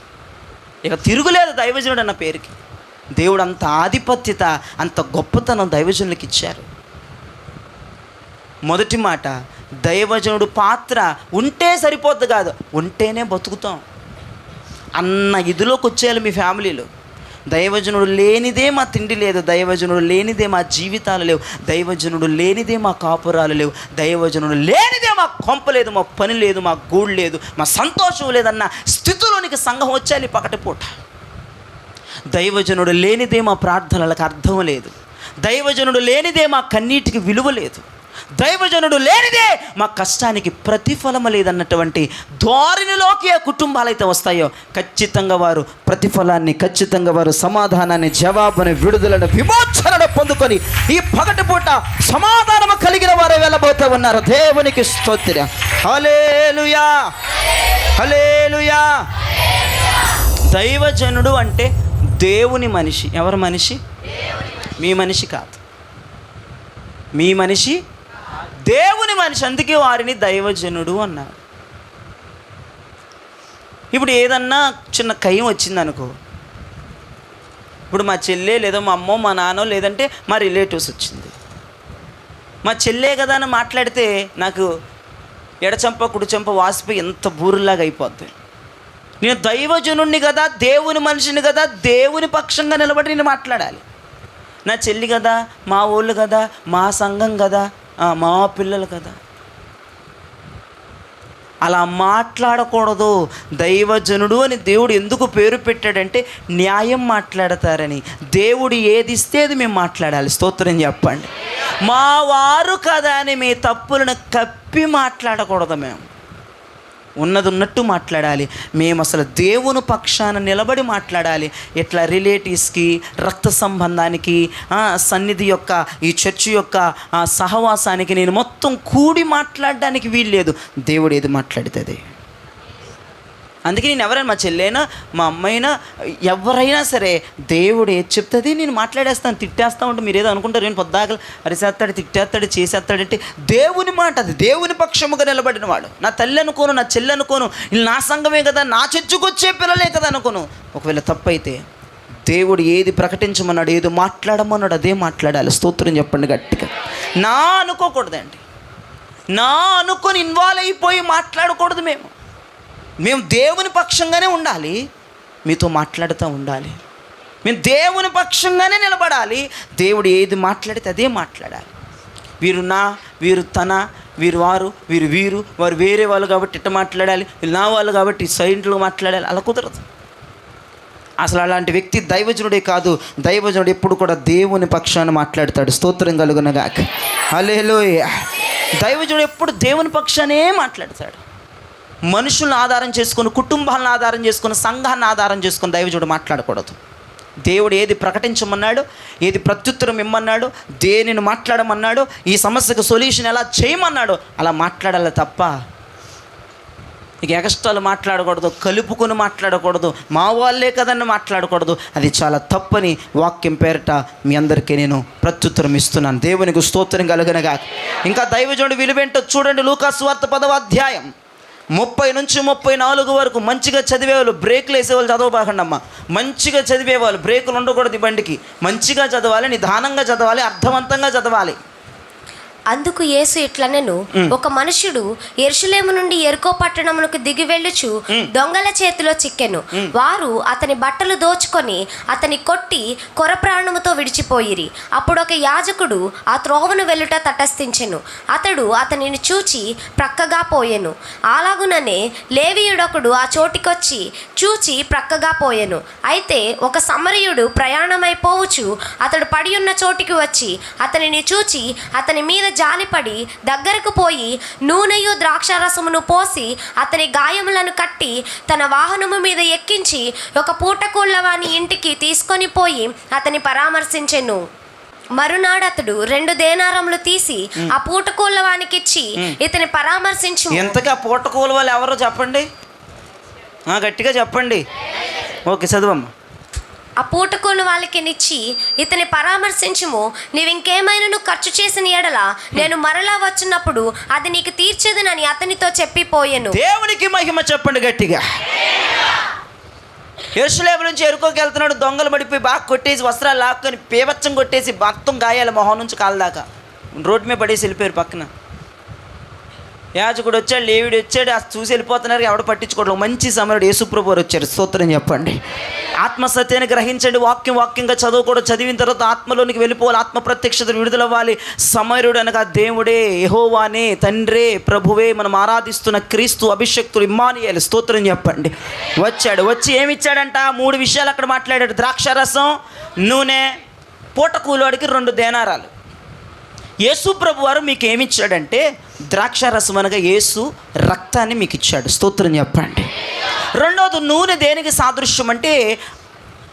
S1: ఇక తిరుగులేదు దైవజనుడు అన్న పేరుకి. దేవుడు అంత ఆధిపత్యత, అంత గొప్పతనం దైవజనులకు ఇచ్చారు. మొదటి మాట, దైవజనుడు పాత్ర ఉంటే సరిపోద్ది కాదు, ఉంటేనే బతుకుతాం అన్న ఇదిలోకి వచ్చేయాలి మీ ఫ్యామిలీలో. దైవజనుడు లేనిదే మా తిండి లేదు, దైవజనుడు లేనిదే మా జీవితాలు లేవు, దైవజనుడు లేనిదే మా కాపురాలు లేవు, దైవజనుడు లేనిదే మా కొంప లేదు, మా పని లేదు, మా గూడు లేదు, మా సంతోషం లేదన్న స్థితిలోనికి సంఘం వచ్చేయాలి పగటిపూట. దైవజనుడు లేనిదే మా ప్రార్థనలకు అర్థం లేదు, దైవజనుడు లేనిదే మా కన్నీటికి విలువ లేదు, దైవజనుడు లేనిదే మా కష్టానికి ప్రతిఫలం లేదన్నటువంటి ధోరణిలోకి ఏ కుటుంబాలైతే వస్తాయో ఖచ్చితంగా వారు ప్రతిఫలాన్ని, ఖచ్చితంగా వారు సమాధానాన్ని, జవాబుని, విడుదలను, విమోచనను పొందుకొని ఈ పగటిపూట సమాధానము కలిగిన వారే వెళ్ళబోతూ ఉన్నారు. దేవునికి స్తోత్రం. హల్లెలూయా, హల్లెలూయా. దైవజనుడు అంటే దేవుని మనిషి. ఎవరి మనిషి? మీ మనిషి కాదు, మీ మనిషి దేవుని మనిషి. అందుకే వారిని దైవజనుడు అన్నారు. ఇప్పుడు ఏదన్నా చిన్న కయ్యం వచ్చిందనుకో, ఇప్పుడు మా చెల్లె లేదా మా అమ్మో మా నాన్నో లేదంటే మా రిలేటివ్స్ వచ్చింది, మా చెల్లె కదా అని మాట్లాడితే నాకు ఎడచంప కుడిచంప వాసిపోయి ఎంత బూరులాగా అయిపోద్ది. నేను దైవజనుడిని కదా, దేవుని మనిషిని కదా, దేవుని పక్షంగా నిలబడి నేను మాట్లాడాలి. నా చెల్లి కదా, మా ఊళ్ళు కదా, మా సంఘం కదా, మా పిల్లలు కదా, అలా మాట్లాడకూడదు. దైవజనుడు అని దేవుడు ఎందుకు పేరు పెట్టాడంటే న్యాయం మాట్లాడతారని. దేవుడు ఏది ఇస్తే అది మేము మాట్లాడాలి. స్తోత్రం చెప్పండి. మా వారు కదా అని మీ తప్పులను కప్పి మాట్లాడకూడదు. మేము ఉన్నది ఉన్నట్టు మాట్లాడాలి. మేము అసలు దేవుని పక్షాన నిలబడి మాట్లాడాలి. ఇట్లా రిలేటివ్స్కి, రక్త సంబంధానికి, సన్నిధి యొక్క, ఈ చర్చి యొక్క సహవాసానికి నేను మొత్తం కూడి మాట్లాడడానికి వీల్లేదు. దేవుడు ఏది మాట్లాడుతుంది. అందుకే నేను ఎవరైనా, మా చెల్లైనా, మా అమ్మైనా, ఎవరైనా సరే దేవుడు ఏది చెప్తుంది నేను మాట్లాడేస్తాను. తిట్టేస్తా ఉంటే మీరు ఏదో అనుకుంటారు, నేను పొద్దాకలు అరిసేస్తాడు, తిట్టేస్తాడు, చేసేస్తాడంటే దేవుని మాట అది. దేవుని పక్షముగా నిలబడిన వాడు. నా తల్లి అనుకోను, నా చెల్లి అనుకోను, వీళ్ళు నా సంఘమే కదా, నా చర్చకు వచ్చే పిల్లలే కదా అనుకోను. ఒకవేళ తప్పైతే దేవుడు ఏది ప్రకటించమన్నాడు, ఏది మాట్లాడమన్నాడు అదే మాట్లాడాలి. స్తోత్రం చెప్పండి గట్టిగా. నా అనుకోకూడదండి, నా అనుకొని ఇన్వాల్వ్ అయిపోయి మాట్లాడకూడదు. మేము దేవుని పక్షంగానే ఉండాలి. మీతో మాట్లాడుతూ ఉండాలి. మేము దేవుని పక్షంగానే నిలబడాలి. దేవుడు ఏది మాట్లాడితే అదే మాట్లాడాలి. వీరు నా, వీరు తన, వీరు వారు, వీరు వీరు, వారు వేరే వాళ్ళు కాబట్టి ఇట్ట మాట్లాడాలి, వీళ్ళు నా వాళ్ళు కాబట్టి సైడ్లో మాట్లాడాలి. అలా కుదరదు. అసలు అలాంటి వ్యక్తి దైవజనుడే కాదు. దైవజనుడు ఎప్పుడు కూడా దేవుని పక్షాన్ని మాట్లాడతాడు. స్తోత్రం కలుగునగాక. హల్లెలూయా. దైవజనుడు ఎప్పుడు దేవుని పక్షానే మాట్లాడతాడు. మనుషులను ఆధారం చేసుకొని, కుటుంబాలను ఆధారం చేసుకొని, సంఘాన్ని ఆధారం చేసుకొని దైవజనుడు మాట్లాడకూడదు. దేవుడు ఏది ప్రకటించమన్నాడు, ఏది ప్రత్యుత్తరం ఇమ్మన్నాడు, దేనిని మాట్లాడమన్నాడు, ఈ సమస్యకు సొల్యూషన్ ఎలా చేయమన్నాడు అలా మాట్లాడాలి తప్ప ఇక ఎక్స్ట్రాలు మాట్లాడకూడదు, కలుపుకొని మాట్లాడకూడదు, మా వాళ్ళే కదని మాట్లాడకూడదు. అది చాలా తప్పని వాక్యం పేరిట మీ అందరికీ నేను ప్రత్యుత్తరం ఇస్తున్నాను. దేవునికి స్తోత్రం కలుగునగాక. ఇంకా దైవజనుడు విలువేంటో చూడండి. లూకా సువార్త 10వ అధ్యాయం 30 నుంచి 34 వరకు. మంచిగా చదివేవాళ్ళు, బ్రేకులు వేసేవాళ్ళు చదవబాకండి అమ్మ. మంచిగా చదివేవాళ్ళు, బ్రేకులు ఉండకూడదు ఈ బండికి. మంచిగా చదవాలి, నిదానంగా చదవాలి, అర్థవంతంగా చదవాలి.
S3: అందుకు యేసు ఇట్లనెను, ఒక మనుష్యుడు యెరూషలేము నుండి యెరికో పట్టణమునకు దిగి వెళ్ళుచు దొంగల చేతిలో చిక్కెను. వారు అతని బట్టలు దోచుకొని అతని కొట్టి కొర ప్రాణముతో విడిచిపోయిరి. అప్పుడు ఒక యాజకుడు ఆ త్రోవను వెళ్ళుట తటస్థించెను. అతడు అతనిని చూచి ప్రక్కగా పోయెను. అలాగుననే లేవీయుడొకడు ఆ చోటికొచ్చి చూచి ప్రక్కగా పోయెను. అయితే ఒక సమరయుడు ప్రయాణమైపోవచ్చు అతడు పడి ఉన్న చోటికి వచ్చి అతనిని చూచి అతని మీద జాలిపడి దగ్గరకు పోయి నూనెయు ద్రాక్షారసమును పోసి అతని గాయములను కట్టి తన వాహనము మీద ఎక్కించి ఒక పూటకూళ్ళవాని ఇంటికి తీసుకొని పోయి అతని పరామర్శించెను. మరునాడు అతడు 2 దేనారములు తీసి ఆ పూటకూళ్ళవానికిచ్చి ఇతని పరామర్శించు.
S1: ఎంతగా పూటకూల వాళ్ళు ఎవరో చెప్పండి, గట్టిగా చెప్పండి. ఓకే, చదవమ్మా.
S3: ఆ పూటకూలు వాళ్ళకి నిచ్చి ఇతని పరామర్శించుము. నీవింకేమైనా ఖర్చు చేసిన ఎడల నేను మరలా వచ్చినప్పుడు అది నీకు తీర్చేదనని అతనితో చెప్పిపోయాను.
S1: దేవునికి మహిమ చెప్పండి గట్టిగా. యెరూషలేము నుంచి యెరికోకి వెళ్తున్నాడు. దొంగలు పడిపోయి బాగా కొట్టేసి వస్త్రాలు లాక్కొని పేబచ్చం కొట్టేసి మొత్తం గాయాలు మొహం నుంచి కాళ్ళ దాకా రోడ్డు మీద పడేసి వెళ్ళిపోయారు పక్కన. యాజకుడు వచ్చాడు, లేవీడు వచ్చాడు, చూసి వెళ్ళిపోతున్నారు. ఎవడు పట్టించుకోవడం. మంచి సమరుడు యేసుప్రభు వారు వచ్చారు. స్తోత్రం చెప్పండి. ఆత్మసత్యాన్ని గ్రహించండి. వాక్యంగా చదువుకోవడం, చదివిన తర్వాత ఆత్మలోనికి వెళ్ళిపోవాలి. ఆత్మ ప్రత్యక్షత విడుదలవ్వాలి. సమరుడు అనగా దేవుడే, యెహోవానే, తండ్రే, ప్రభువే, మనం ఆరాధిస్తున్న క్రీస్తు, అభిషక్తుడు, ఇమ్మానుయేలు. స్తోత్రం చెప్పండి. వచ్చాడు. వచ్చి ఏమిచ్చాడంట? 3 విషయాలు అక్కడ మాట్లాడాడు. ద్రాక్షారసం, నూనె, పూటకూలోడికి 2 దేనారాలు. యేసు ప్రభు వారు మీకు ఏమిచ్చాడంటే ద్రాక్షారసం అనగా యేసు రక్తాన్ని మీకు ఇచ్చాడు. స్తోత్రం చెప్పండి. రెండవది నూనె దేనికి సాదృశ్యం అంటే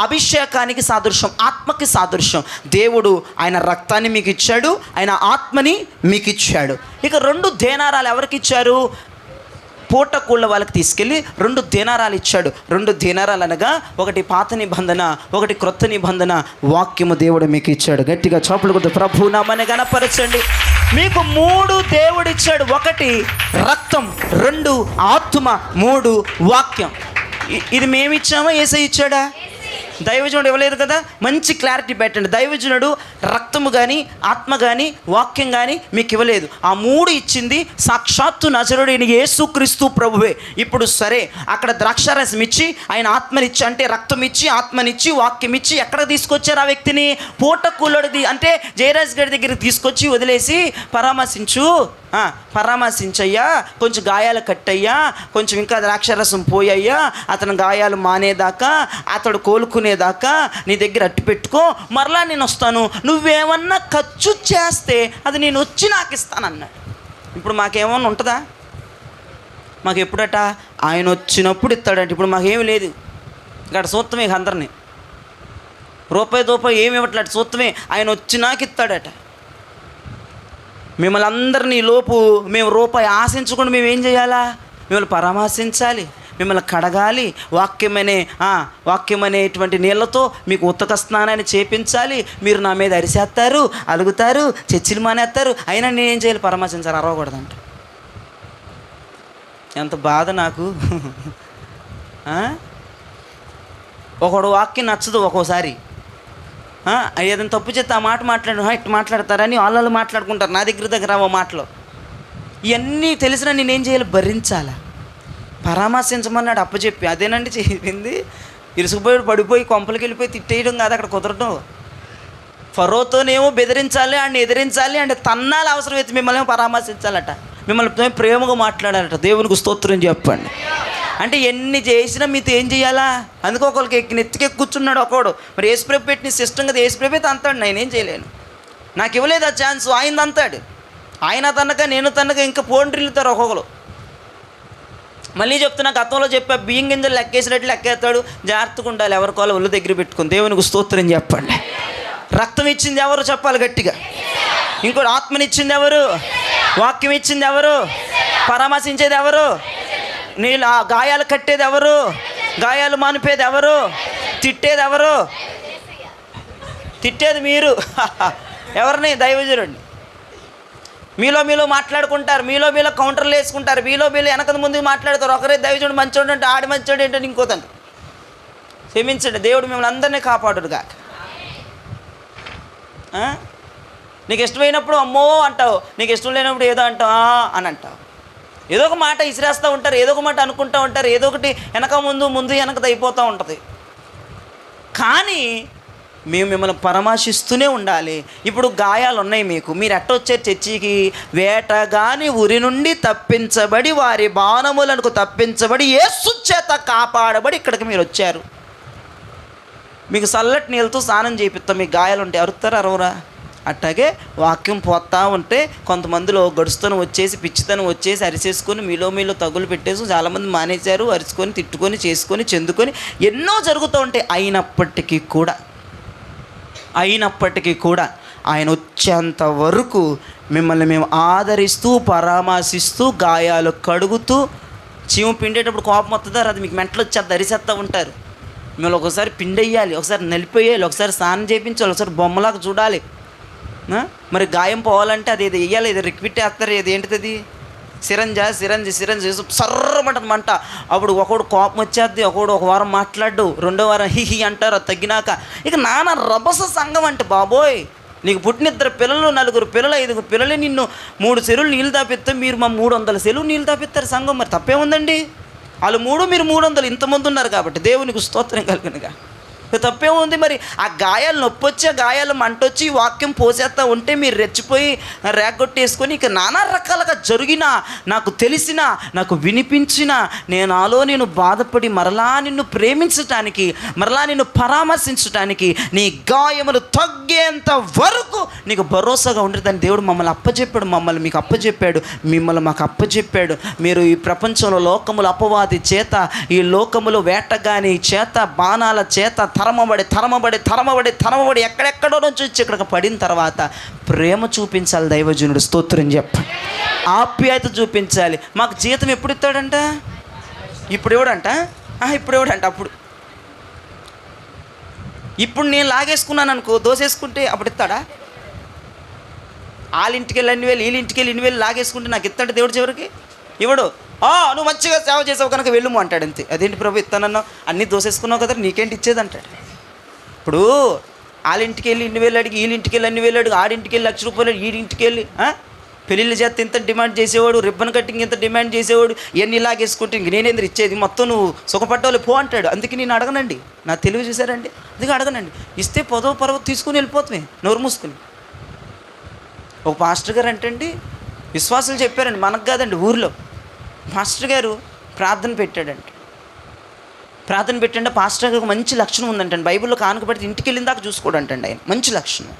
S1: అభిషేకానికి సాదృశ్యం, ఆత్మకి సాదృశ్యం. దేవుడు ఆయన రక్తాన్ని మీకు ఇచ్చాడు, ఆయన ఆత్మని మీకు ఇచ్చాడు. ఇక 2 దేనారాలు ఎవరికి ఇచ్చారు? పూటకూళ్ళ వాళ్ళకి తీసుకెళ్ళి 2 దేనారాలు ఇచ్చాడు. 2 దేనారాలు అనగా ఒకటి పాత నిబంధన, ఒకటి క్రొత్త నిబంధన వాక్యము దేవుడు మీకు ఇచ్చాడు. గట్టిగా చోపలు కొద్ది ప్రభు నామని గణపరచండి. మీకు 3 దేవుడు ఇచ్చాడు. 1 రక్తం, 2 ఆత్మ, 3 వాక్యం. ఇది మేమిచ్చామా యేసయ్య ఇచ్చాడా? దైవజనుడు ఇవ్వలేదు కదా. మంచి క్లారిటీ పెట్టండి. దైవజనుడు రక్తము కానీ ఆత్మ కానీ వాక్యం కానీ మీకు ఇవ్వలేదు. ఆ 3 ఇచ్చింది సాక్షాత్తు నజరుడైన యేసుక్రీస్తు ప్రభువే. ఇప్పుడు సరే, అక్కడ ద్రాక్షారసం ఇచ్చి ఆయన ఆత్మనిచ్చి, అంటే రక్తం ఇచ్చి, ఆత్మనిచ్చి, వాక్యం ఇచ్చి ఎక్కడ తీసుకొచ్చారు ఆ వ్యక్తిని? పూటకూలడిది అంటే జయరాజ్ గారి దగ్గరికి తీసుకొచ్చి వదిలేసి పరామర్శించయ్యా, కొంచెం గాయాలు కట్టయ్యా, కొంచెం ఇంకా ద్రాక్షారసం పోయ్యా, అతని గాయాలు మానేదాకా, అతడు కోలుకునేదాకా నీ దగ్గర అట్టి పెట్టుకో, మరలా నేను వస్తాను, నువ్వేమన్నా ఖర్చు చేస్తే అది నేను వచ్చి నాకు ఇస్తానన్నాడు. ఇప్పుడు మాకేమన్నా ఉంటుందా? మాకు ఎప్పుడట ఆయన వచ్చినప్పుడు ఇస్తాడంట. ఇప్పుడు మాకేమి లేదు. ఇక్కడ చూస్తామే అందరినీ రూపాయి ఏమి ఇవ్వట్లేదు. చూస్తామే ఆయన వచ్చినాక ఇస్తాడట. మిమ్మల్ని అందరినీ లోపు మేము రూపాయి ఆశించకుండా మేము ఏం చేయాలా? మిమ్మల్ని పరామర్శించాలి, మిమ్మల్ని కడగాలి, వాక్యమనేటువంటి నీళ్ళతో మీకు ఉత్తక స్నానాన్ని చేపించాలి. మీరు నా మీద అరిసేస్తారు, అలుగుతారు, చర్చిలు మానేస్తారు, అయినా నేనేం చేయాలి? పరామర్శించాలి, అరవకూడదంట. ఎంత బాధ నాకు. ఒకడు వాక్యం నచ్చదు ఒక్కోసారి. ఏదైనా తప్పు చేస్తే ఆ మాట ఇట్లా మాట్లాడతారని వాళ్ళు మాట్లాడుకుంటారు. నా దగ్గర ఓ మాటలు ఇవన్నీ తెలిసినా నేనేం చేయాలి? భరించాలా? పరామర్శించమన్నాడు అప్పచెప్పి. అదేనండి చెప్పింది. ఇరుసుకుపోయి పడిపోయి కొంపలకి వెళ్ళిపోయి తిట్టేయడం కాదు అక్కడ కుదరడం. ఫరోతోనేమో బెదిరించాలి, ఆయన్ని ఎదిరించాలి, అంటే తన్నాలు అవసరమైతే మిమ్మల్ని పరామర్శించాలట, మిమ్మల్ని ప్రేమగా మాట్లాడాలట. దేవునికి స్తోత్రం చెప్పండి. అంటే ఎన్ని చేసినా మీతో ఏం చేయాలా? అందుకే ఒకరికి నెత్తికే కూర్చున్నాడు ఒకడు. మరి యేసుప్రభు పెట్టిన సిస్టమ్ కదా, యేసుప్రభు అయితే అంతాడు, నేనేం చేయలేను, నాకు ఇవ్వలేదు ఆ ఛాన్స్, ఆయన అంతాడు. ఆయన తనక నేను తనక ఇంకా పోండ్రిల్లుతారు ఒక్కొక్కరు. మళ్ళీ చెప్తున్నా, గతంలో చెప్పా, బియ్యం గింజలు లెక్కేసినట్లు లెక్కేస్తాడు, జాగ్రత్తగా ఉండాలి. ఎవరికోవాలి ఒళ్ళు దగ్గర పెట్టుకుని. దేవునికి స్తోత్రం చెప్పండి. రక్తం ఇచ్చింది ఎవరు చెప్పాలి గట్టిగా. ఇంకోటి ఆత్మనిచ్చింది ఎవరు? వాక్యం ఇచ్చింది ఎవరు? పరామర్శించేది ఎవరు? నీళ్ళు ఆ గాయాలు కట్టేది ఎవరు? గాయాలు మానిపేది ఎవరు? తిట్టేది ఎవరు? తిట్టేది మీరు. ఎవరిని? దైవజనుడిని. మీలో మాట్లాడుకుంటారు, మీలో కౌంటర్లు వేసుకుంటారు, మీలో వెనక ముందుకు మాట్లాడతారు. ఒకరే దైవజనుడు మంచోడు అంటే ఆడి మంచోడు ఏంటంటే ఇంకోతండి. క్షమించండి, దేవుడు మిమ్మల్ని అందరినీ కాపాడుడు కాక. నీకు ఇష్టమైనప్పుడు అమ్మో అంటావు, నీకు ఇష్టం లేనప్పుడు ఏదో అంటావు అని అంటావు. ఏదో ఒక మాట ఇసిరేస్తూ ఉంటారు, ఏదో ఒక మాట అనుకుంటూ ఉంటారు, ఏదో ఒకటి వెనక ముందు వెనకది అయిపోతూ ఉంటుంది. కానీ మేము మిమ్మల్ని పరామర్శిస్తూనే ఉండాలి. ఇప్పుడు గాయాలు ఉన్నాయి మీకు, మీరు ఎట్టొచ్చారు చర్చికి? వేటగాని ఉరి నుండి తప్పించబడి, వారి బాణములకు తప్పించబడి, యేసు చేత కాపాడబడి ఇక్కడికి మీరు వచ్చారు. మీకు చల్లటి నీళ్ళతో స్నానం చేపిస్తాం. మీకు గాయాలు ఉంటాయి, అరుతారు అరవరా? అట్లాగే వాక్యం పోతా ఉంటే కొంతమందిలో గడుస్తూనే వచ్చేసి, పిచ్చితనం వచ్చేసి అరిసేసుకొని మీలో తగులు పెట్టేసి చాలామంది మానేశారు. అరుచుకొని, తిట్టుకొని, చేసుకొని, చెందుకొని ఎన్నో జరుగుతూ ఉంటాయి. అయినప్పటికీ కూడా ఆయన వచ్చేంత వరకు మిమ్మల్ని మేము ఆదరిస్తూ, పరామర్శిస్తూ, గాయాలు కడుగుతూ. చీము పిండేటప్పుడు కోపం వస్తుందా? అది మీకు మెంటలు వచ్చేది, అరిసేస్తూ ఉంటారు. మిమ్మల్ని ఒకసారి పిండేయాలి, ఒకసారి నలిపేయాలి, ఒకసారి స్నానం చేయించాలి, ఒకసారి బొమ్మలాగా చూడాలి. మరి గాయం పోవాలంటే అది ఏది వేయాలి, ఇది రిక్విట్ వేస్తారు, ఇది ఏంటిది? సిరంజి సర్రమంటది మంట. అప్పుడు ఒకడు కోపం వచ్చేద్ది, ఒకడు ఒక వారం మాట్లాడు, రెండో వారం హిహి అంటారు. అది తగ్గినాక ఇక నానా రభస సంఘం అంటే బాబోయ్, నీకు పుట్టిన 2 పిల్లలు, 4 పిల్లలు, 5 పిల్లలు, నిన్ను 3 చెరువులు నీళ్ళు తాపిస్తే మీరు మా 300 చెరువులు నీళ్ళు తాపిస్తారు సంఘం. మరి తప్పేముందండి? వాళ్ళు 3 మీరు 300, ఇంతమంది ఉన్నారు కాబట్టి దేవునికి స్తోత్రం కలుగునుగా. తప్పేముంది? మరి ఆ గాయాలు నొప్పి వచ్చి, ఆ గాయాలు మంటొచ్చి, వాక్యం పోసేస్తా ఉంటే మీరు రెచ్చిపోయి రేగొట్టేసుకొని ఇక నానా రకాలుగా జరిగినా, నాకు తెలిసినా, నాకు వినిపించినా, నేను బాధపడి మరలా నిన్ను ప్రేమించటానికి, మరలా నిన్ను పరామర్శించటానికి, నీ గాయములు తగ్గేంత వరకు నీకు భరోసాగా ఉండేదని దేవుడు మమ్మల్ని అప్పచెప్పాడు. మీకు అప్పచెప్పాడు, మిమ్మల్ని మాకు అప్పచెప్పాడు. మీరు ఈ ప్రపంచంలో లోకములు అపవాది చేత, ఈ లోకములు వేటగాని చేత, బాణాల చేత తరమబడి ఎక్కడెక్కడో నుంచి వచ్చి ఇక్కడికి పడిన తర్వాత ప్రేమ చూపించాలి దైవజనుడు. స్తోత్రం చెప్పండి. ఆప్యాయత చూపించాలి. మాకు జీతం ఎప్పుడు ఇస్తాడంట? ఇప్పుడు ఇవ్వడంట. ఇప్పుడు నేను లాగేసుకున్నాను అనుకో, దోసేసుకుంటే అప్పుడు ఇస్తాడా? వాళ్ళింటికి వెళ్ళి 2,000, వీళ్ళింటికి వెళ్ళి 2,000 లాగేసుకుంటే నాకు ఇస్తాడు దేవుడు చివరికి? ఇవ్వడు. నువ్వు మంచిగా సేవ చేసావు కనుక వెళ్ళుము అంటాడు అంతే. అదేంటి ప్రభు ఇస్తానన్నావు, అన్నీ దోసేసుకున్నావు కదా, నీకేంటి ఇచ్చేది అంటాడు. ఇప్పుడు వాళ్ళింటికి వెళ్ళి 2,000 అడిగి, వీళ్ళింటికి వెళ్ళి 2,000 అడిగి, ఆడింటికి వెళ్ళి 1,00,000 రూపాయలు, వీడింటికి వెళ్ళి పెళ్ళిళ్ళు చేస్తే ఇంత డిమాండ్ చేసేవాడు, రిబ్బన్ కట్టింగ్ ఇంత డిమాండ్ చేసేవాడు, ఇవన్నీ లాగేసుకుంటే ఇంక నేనేంద్ర ఇచ్చేది, మొత్తం నువ్వు సుఖపడ్డావు పో అంటాడు. అందుకే నేను అడగనండి, నా తెలివి చూసారండి, అందుకే అడగనండి. ఇస్తే పరవ తీసుకుని వెళ్ళిపోతామే నోరు మూసుకుని. ఒక పాస్టర్ గారు అంటండి, విశ్వాసులు చెప్పారండి, మనకు కాదండి, ఊరిలో పాస్టర్ గారు ప్రార్థన పెట్టాడంటే పాస్టర్ గారికి మంచి లక్షణం ఉందంటండి. బైబిల్లో కానుక పెడితే ఇంటికి వెళ్ళిన దాకా చూసుకోడంటండి ఆయన, మంచి లక్షణం.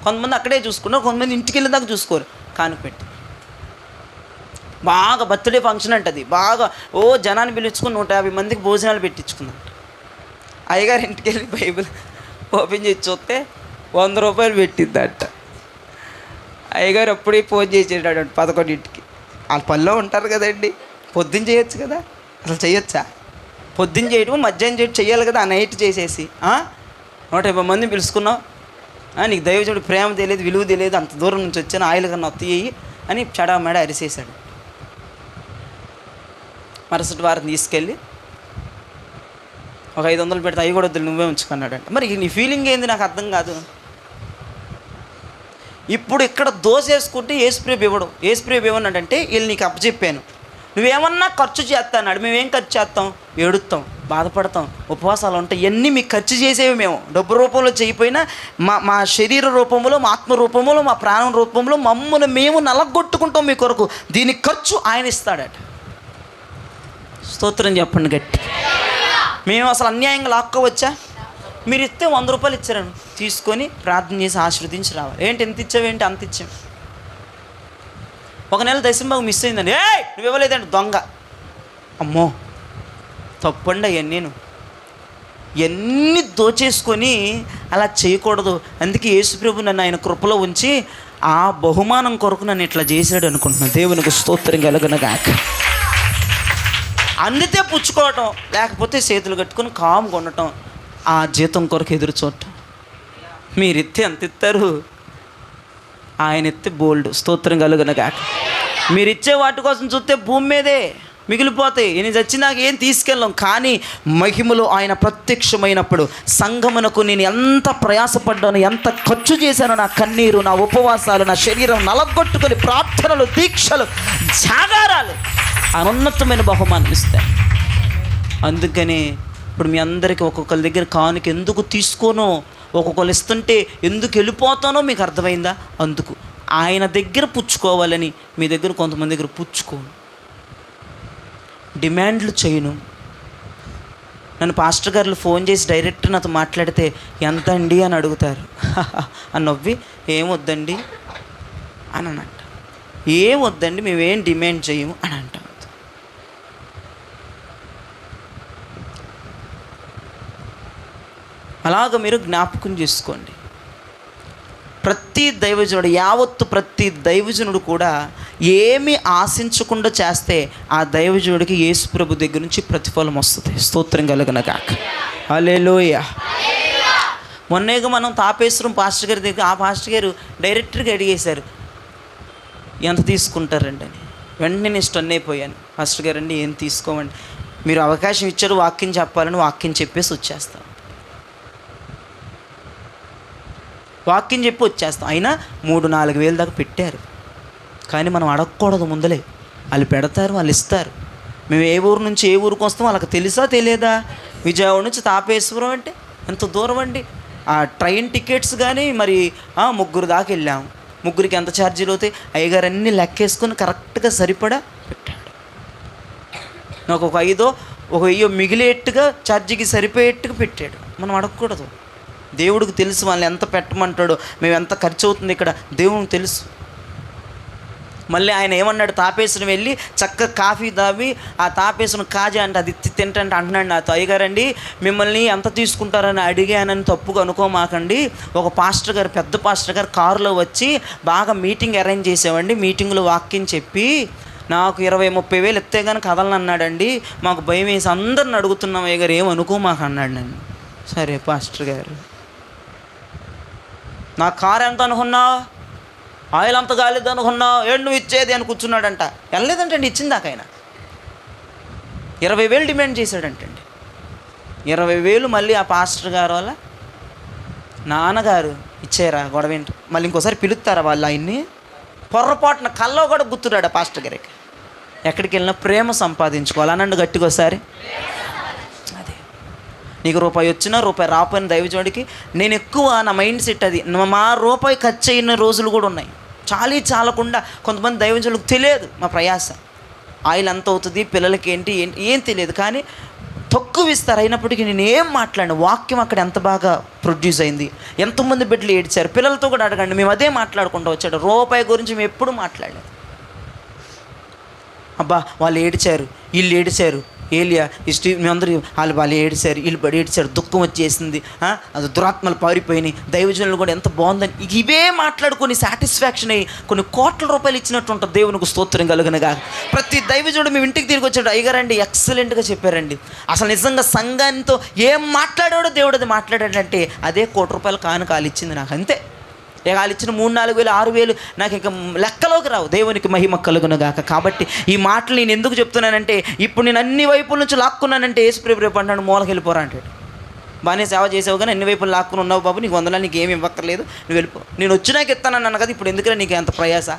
S1: కొంతమంది అక్కడే చూసుకున్నారు, కొంతమంది ఇంటికి వెళ్ళిన దాకా చూసుకోరు. కానుక పెట్టి బాగా బర్త్డే ఫంక్షన్ అంటది, బాగా జనాన్ని పిలుచుకుని 150 మందికి భోజనాలు పెట్టించుకుందంట. అయ్యగారు ఇంటికి వెళ్ళి బైబిల్ ఓపెన్ చేసి చూస్తే 100 రూపాయలు పెట్టిందంట. అయ్యగారు అప్పుడే ఫోన్ చేసేటాడు 11ంటికి. వాళ్ళ పనిలో ఉంటారు కదండి, పొద్దున్న చేయొచ్చు కదా, అసలు చేయొచ్చా? పొద్దున్న చేయడం, మధ్యాహ్నం చేయడం చెయ్యాలి కదా. ఆ నైట్ చేసేసి 150 మందిని పిలుచుకున్నావు, నీకు దైవజనుడు ప్రేమ తెలియదు, విలువ తెలియదు, అంత దూరం నుంచి వచ్చాను, ఆయిల్ కన్నా వస్తాయి అని చెడామెడ అరిసేసాడు. మరుసటి వారిని తీసుకెళ్ళి ఒక 500 పెడితే అవి కూడా వద్దు, నువ్వే ఉంచుకున్నాడంట. మరి నీ ఫీలింగ్ ఏంది నాకు అర్థం కాదు. ఇప్పుడు ఇక్కడ దోసేసుకుంటే యేసుప్రభు ఇవ్వడు. యేసుప్రభు ఇవ్వనంటే వీళ్ళు నీకు అప్పచెప్పాను, నువ్వేమన్నా ఖర్చు చేస్తాన్నాడు, మేమేం ఖర్చు చేస్తాం? ఏడుస్తాం. బాధపడతాం, ఉపవాసాలు ఉంటాయి. ఇవన్నీ మీకు ఖర్చు చేసేవి మేము. డబ్బు రూపంలో చేయకపోయినా మా శరీర రూపంలో, మా ఆత్మ రూపంలో, మా ప్రాణం రూపంలో మమ్మల్ని మేము నలగొట్టుకుంటాం మీ కొరకు. దీనికి ఖర్చు ఆయన ఇస్తాడట. స్తోత్రం చెప్పండి గట్టి. మేము అసలు అన్యాయంగా లాక్కోవచ్చా? మీరు ఇస్తే 100 రూపాయలు ఇచ్చారని తీసుకొని ప్రార్థన చేసి ఆశీర్వదించి రావాలి. ఏంటి ఎంత ఇచ్చావేంటి? అంత ఇచ్చాం. ఒక నెల దశంభాగం మిస్ అయిందండి. నువ్వు ఇవ్వలేదండి, దొంగ. అమ్మో తప్పండి అవన్నీ. ఎన్ని దోచేసుకొని అలా చేయకూడదు. అందుకే యేసుప్రభు నన్ను ఆయన కృపలో ఉంచి ఆ బహుమానం కొరకు నన్ను ఇట్లా చేశాడు అనుకుంటున్నాను. దేవునికి స్తోత్రం కలుగునగాక. అందితే పుచ్చుకోవటం, లేకపోతే చేతులు కట్టుకొని కాముగా ఉండటం, ఆ జీతం కొరకు ఎదురు చూడటం. మీరిస్తే ఎంత ఇస్తారు? ఆయన ఎత్తే బోల్డ్. స్తోత్రం కలుగునగాక. మీరిచ్చే వాటి కోసం చూస్తే భూమి మీదే మిగిలిపోతాయి. నేను చచ్చినాక ఏం తీసుకెళ్ళాం. కానీ మహిమలో ఆయన ప్రత్యక్షమైనప్పుడు సంఘమునకు నేను ఎంత ప్రయాసపడ్డాను, ఎంత ఖర్చు చేశానో, నా కన్నీరు, నా ఉపవాసాలు, నా శరీరం నలగొట్టుకొని ప్రార్థనలు, దీక్షలు, జాగారాలు అనున్నతమైన బహుమానం ఇస్తాయి. అందుకని ఇప్పుడు మీ అందరికీ ఒక్కొక్కరి దగ్గర కానుక ఎందుకు తీసుకోనో, ఒక్కొక్కరు ఇస్తుంటే ఎందుకు వెళ్ళిపోతానో మీకు అర్థమైందా? అందుకు ఆయన దగ్గర పుచ్చుకోవాలని మీ దగ్గర కొంతమంది దగ్గర పుచ్చుకోను, డిమాండ్లు చేయను. నన్ను పాస్టర్ గారు ఫోన్ చేసి డైరెక్ట్ నాతో మాట్లాడితే ఎంత అండి అని అడుగుతారు. అని నవ్వి ఏం వద్దండి అని అంట. ఏం వద్దండి, మేమేం డిమాండ్ చేయము అని అంటాం. అలాగ మీరు జ్ఞాపకం చేసుకోండి. ప్రతి దైవజనుడు, యావత్తు ప్రతి దైవజనుడు కూడా ఏమి ఆశించకుండా చేస్తే ఆ దైవజనుడికి యేసుప్రభు దగ్గర నుంచి ప్రతిఫలం వస్తుంది. స్తోత్రం కలుగునగాక. హల్లెలూయా. మొన్నేగా మనం తాపేశ్వరం పాస్టర్ గారి దగ్గర, ఆ పాస్టర్ గారు డైరెక్టర్గా అడిగేశారు ఎంత తీసుకుంటారండి అని. వెంటనే నేను స్టన్ అయిపోయాను. పాస్టర్ గారు అండి ఏం తీసుకోమండి, మీరు అవకాశం ఇచ్చారు వాక్యం చెప్పాలని వాక్యం చెప్పేసి వచ్చేస్తాం, వాక్యం చెప్పి వచ్చేస్తాం. అయినా 3-4 వేలు దాకా పెట్టారు. కానీ మనం అడగకూడదు ముందలే. వాళ్ళు పెడతారు, వాళ్ళు ఇస్తారు. మేము ఏ ఊరు నుంచి ఏ ఊరికి వస్తామో వాళ్ళకి తెలుసా తెలియదా? విజయవాడ నుంచి తాపేశ్వరం అంటే ఎంత దూరం అండి. ఆ ట్రైన్ టికెట్స్ కానీ మరి 3 దాకా వెళ్ళాము. 3కి ఎంత ఛార్జీలు అవుతాయి? అయ్యగారు అన్నీ లెక్కేసుకొని కరెక్ట్గా సరిపడా పెట్టాడు. నాకు ఒక 5 ఒక 1000 మిగిలేట్టుగా ఛార్జీకి సరిపోయేట్టుగా పెట్టాడు. మనం అడగకూడదు. దేవుడికి తెలుసు వాళ్ళని ఎంత పెట్టమంటాడో, మేము ఎంత ఖర్చు అవుతుంది ఇక్కడ దేవునికి తెలుసు. మళ్ళీ ఆయన ఏమన్నాడు, తాపేశ్వరం వెళ్ళి చక్కగా కాఫీ తాగి ఆ తాపేశ్వరం కాజా అంటే అది తింటే అంటున్నాడు నాతో, అయ్యగారండి మిమ్మల్ని ఎంత తీసుకుంటారని అడిగానని తప్పుగా అనుకోమాకండి. ఒక పాస్టర్ గారు, పెద్ద పాస్టర్ గారు కారులో వచ్చి బాగా మీటింగ్ అరేంజ్ చేసామండి. మీటింగ్లో వాక్యం చెప్పి నాకు 20-30 వేలు ఎత్తే కానీ కదలని అన్నాడండి. మాకు భయం వేసి అందరిని అడుగుతున్నాం, అయ్యగారు ఏమనుకోమాక అన్నాడు నన్ను. సరే పాస్టర్ గారు, నా కారు ఎంత అనుకున్నావు, ఆయిల్ అంత కాలేదు అనుకున్నావు, ఏడు నువ్వు ఇచ్చేది అని కూర్చున్నాడంట. వెళ్ళలేదంటే అండి ఇచ్చిందాక ఆయన 20,000 డిమాండ్ చేశాడంటండి. 20,000 మళ్ళీ ఆ పాస్టర్ గారు వాళ్ళ నాన్నగారు ఇచ్చారా గొడవేంటి, మళ్ళీ ఇంకోసారి పిలుస్తారా వాళ్ళు ఆయన్ని? పొర్రపాటున కల్లో కూడా గుర్తున్నాడు ఆ పాస్టర్ గారికి. ఎక్కడికి వెళ్ళినా ప్రేమ సంపాదించుకోవాలి అనండి గట్టిగా ఒకసారి. నీకు రూపాయి వచ్చినా రూపాయి రాపోయిన దైవజనుడికి నేను ఎక్కువ నా మైండ్ సెట్ అది. మా రూపాయి ఖర్చు అయిన రోజులు కూడా ఉన్నాయి. చాలకుండా కొంతమంది దైవజనులకు తెలియదు మా ప్రయాస, ఆయిల్ ఎంత అవుతుంది, పిల్లలకి ఏంటి ఏం తెలియదు. కానీ తక్కువ ఇస్తారు. అయినప్పటికీ నేను ఏం మాట్లాడిన వాక్యం అక్కడ ఎంత బాగా ప్రొడ్యూస్ అయింది, ఎంతమంది బిడ్డలు ఏడ్చారు. పిల్లలతో కూడా అడగండి, మేము అదే మాట్లాడుకుంటూ వచ్చాడు. రూపాయి గురించి మేము ఎప్పుడు మాట్లాడలేదు. అబ్బా వాళ్ళు ఏడ్చారు, వీళ్ళు ఏడ్చారు, ఏలియా మేమందరూ వాళ్ళు ఏడ్చారు, వీళ్ళు బడి ఏడ్చారు, దుఃఖం వచ్చేసింది, అది దురాత్మలు పారిపోయినాయి, దైవజనులు కూడా ఎంత బాగుందని ఇవే మాట్లాడుకొని సాటిస్ఫాక్షన్ అయ్యి కొన్ని కోట్ల రూపాయలు ఇచ్చినట్టు ఉంటుంది. దేవునికి స్తోత్రం కలుగునగా. ప్రతి దైవజనుడు మేము ఇంటికి తిరిగి వచ్చాడు, అయ్యగారండి ఎక్సలెంట్గా చెప్పారండి, అసలు నిజంగా సంఘంతో ఏం మాట్లాడాడో దేవుడు అది మాట్లాడాడంటే అదే ₹1 కానుక వాళ్ళు ఇచ్చింది నాకు, అంతే. వాళ్ళు ఇచ్చిన 3-4 వేలు 6 వేలు నాకు ఇంకా లెక్కలోకి రావు. దేవునికి మహిమ కలుగునుగాక. కాబట్టి ఈ మాటలు నేను ఎందుకు చెప్తున్నానంటే, ఇప్పుడు నేను అన్ని వైపుల నుంచి లాక్కున్నానంటే యేసుప్రభు రేపు అంటాడు మూలకి వెళ్ళిపోరా అంటాడు. బాగానే సేవ చేసావు కానీ అన్ని వైపులు లాక్కుని ఉన్నావు బాబు, నీకు 100 నీకు ఏమి ఇవ్వక్కర్లేదు, నువ్వు వెళ్ళిపో. నేను వచ్చినాక ఇస్తానన్నాను కదా, ఇప్పుడు ఎందుకంటే నీకు ఎంత ప్రయాస,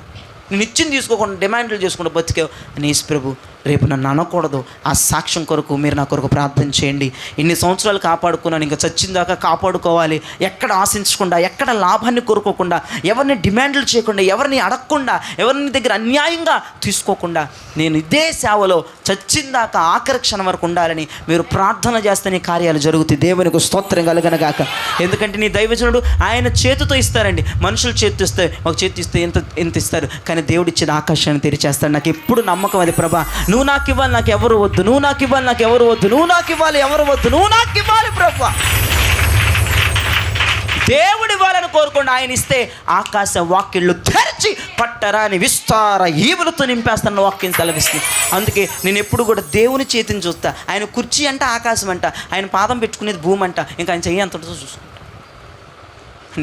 S1: నేను ఇచ్చింది తీసుకోకుండా డిమాండ్లు చేసుకుంటూ బతికావు అని యేసుప్రభు రేపు నన్ను అనకూడదు. ఆ సాక్ష్యం కొరకు మీరు నా కొరకు ప్రార్థన చేయండి. ఇన్ని సంవత్సరాలు కాపాడుకున్నాను, ఇంకా చచ్చిందాకా కాపాడుకోవాలి. ఎక్కడ ఆశించకుండా, ఎక్కడ లాభాన్ని కోరుకోకుండా, ఎవరిని డిమాండ్లు చేయకుండా, ఎవరిని అడగకుండా, ఎవరిని దగ్గర అన్యాయంగా తీసుకోకుండా నేను ఇదే సేవలో చచ్చిందాకా ఆఖరి క్షణం వరకు ఉండాలని మీరు ప్రార్థన చేస్తేనే కార్యాలు జరుగుతాయి. దేవునికి స్తోత్రం కలుగనగాక. ఎందుకంటే నీ దైవజనుడు ఆయన చేతితో ఇస్తారండి. మనుషులు చేతితో ఇస్తే ఒక చేతి ఇస్తే ఎంత ఇస్తారు, కానీ దేవుడు ఇచ్చిన ఆకాశాన్ని తెరిచేస్తాడు. నాకు ఎప్పుడు నమ్మకం అది, ప్రభా నువ్వు నాకు ఇవ్వాలి, నాకు ఎవరు వద్దు, నువ్వు నాకు ఇవ్వాలి, నాకు ఎవరు వద్దు, నువ్వు నాకు ఇవ్వాలి, ఎవరు వద్దు, నువ్వు నాకు ఇవ్వాలి ప్రభా. దేవుడి ఇవ్వాలని కోరుకోండి. ఆయన ఇస్తే ఆకాశ వాక్యళ్ళు తెరిచి పట్టరాని విస్తార ఈవులతో నింపేస్తాను వాక్యం సెలవిస్తుంది. అందుకే నేను ఎప్పుడు కూడా దేవుని చేతిని చూస్తా. ఆయన కుర్చీ అంట ఆకాశం అంట, ఆయన పాదం పెట్టుకునేది భూమి అంట, ఇంకా ఆయన చెయ్యి అంతటితో చూసుకుంటా.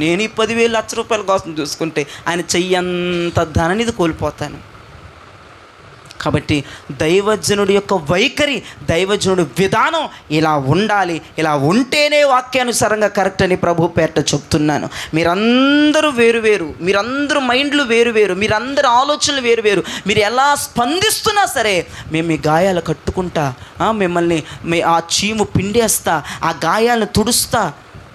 S1: నేను ఈ 10,000 లక్ష రూపాయల కోసం చూసుకుంటే ఆయన చెయ్యి అంత ధననిది కోల్పోతాను. కాబట్టి దైవజనుడి యొక్క వైఖరి, దైవజనుడి విధానం ఇలా ఉండాలి. ఇలా ఉంటేనే వాక్యానుసారంగా కరెక్ట్ అని ప్రభు పేరట చెప్తున్నాను. మీరందరూ వేరువేరు, మీరందరూ మైండ్లు వేరువేరు, మీరందరూ ఆలోచనలు వేరువేరు. మీరు ఎలా స్పందిస్తున్నా సరే మేము మీ గాయాలు కట్టుకుంటా, మిమ్మల్ని ఆ చీము పిండేస్తా, ఆ గాయాలను తుడుస్తా,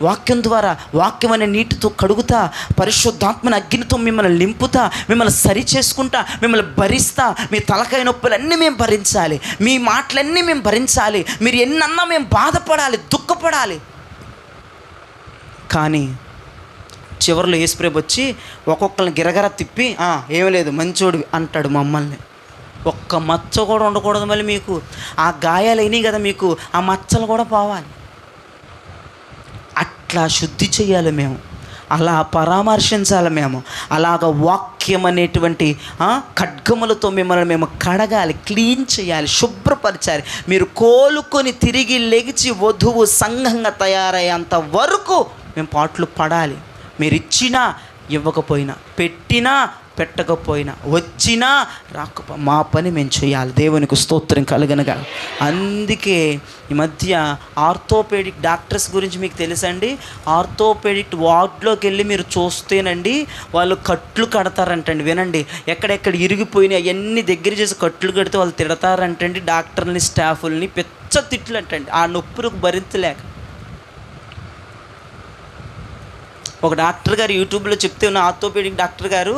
S1: వాక్యం ద్వారా, వాక్యం అనే నీటితో కడుగుతా, పరిశుద్ధాత్మని అగ్నితో మిమ్మల్ని నింపుతా, మిమ్మల్ని సరి చేసుకుంటా, మిమ్మల్ని భరిస్తా. మీ తలకాయ నొప్పులన్నీ మేము భరించాలి, మీ మాటలన్నీ మేము భరించాలి, మీరు ఎన్నన్నా మేము బాధపడాలి, దుఃఖపడాలి. కానీ చివరిలో యేసుప్రభు వచ్చి ఒక్కొక్కరిని గిరగర తిప్పి ఏమీ లేదు మంచోడు అంటాడు మమ్మల్ని. ఒక్క మచ్చ కూడా ఉండకూడదు. మళ్ళీ మీకు ఆ గాయాలు అయినాయి కదా, మీకు ఆ మచ్చలు కూడా పోవాలి. అట్లా శుద్ధి చేయాలి మేము, అలా పరామర్శించాలి మేము. అలాగ వాక్యం అనేటువంటి ఖడ్గములతో మిమ్మల్ని మేము కడగాలి, క్లీన్ చేయాలి, శుభ్రపరచాలి. మీరు కోలుకొని తిరిగి లెగిచి వధువు సంఘంగా తయారయ్యేంత వరకు మేము పాటలు పడాలి. మీరు ఇచ్చినా ఇవ్వకపోయినా, పెట్టినా పెట్టకపోయినా, వచ్చినా రాకపో మా పని మేము చేయాలి. దేవునికి స్తోత్రం కలుగనగా. అందుకే ఈ మధ్య ఆర్థోపెడిక్ డాక్టర్స్ గురించి మీకు తెలుసండి. ఆర్థోపెడిక్ వార్డ్లోకి వెళ్ళి మీరు చూస్తేనండి వాళ్ళు కట్లు కడతారంటండి. వినండి, ఎక్కడెక్కడ ఇరిగిపోయినాయి అవన్నీ దగ్గర చేసి కట్లు కడితే వాళ్ళు తిడతారంటండి డాక్టర్ని, స్టాఫుల్ని. పెద్ద తిట్లు అంటండి ఆ నొప్పులకు భరించలేక. ఒక డాక్టర్ గారు యూట్యూబ్లో చెప్తే ఉన్న, ఆర్థోపెడిక్ డాక్టర్ గారు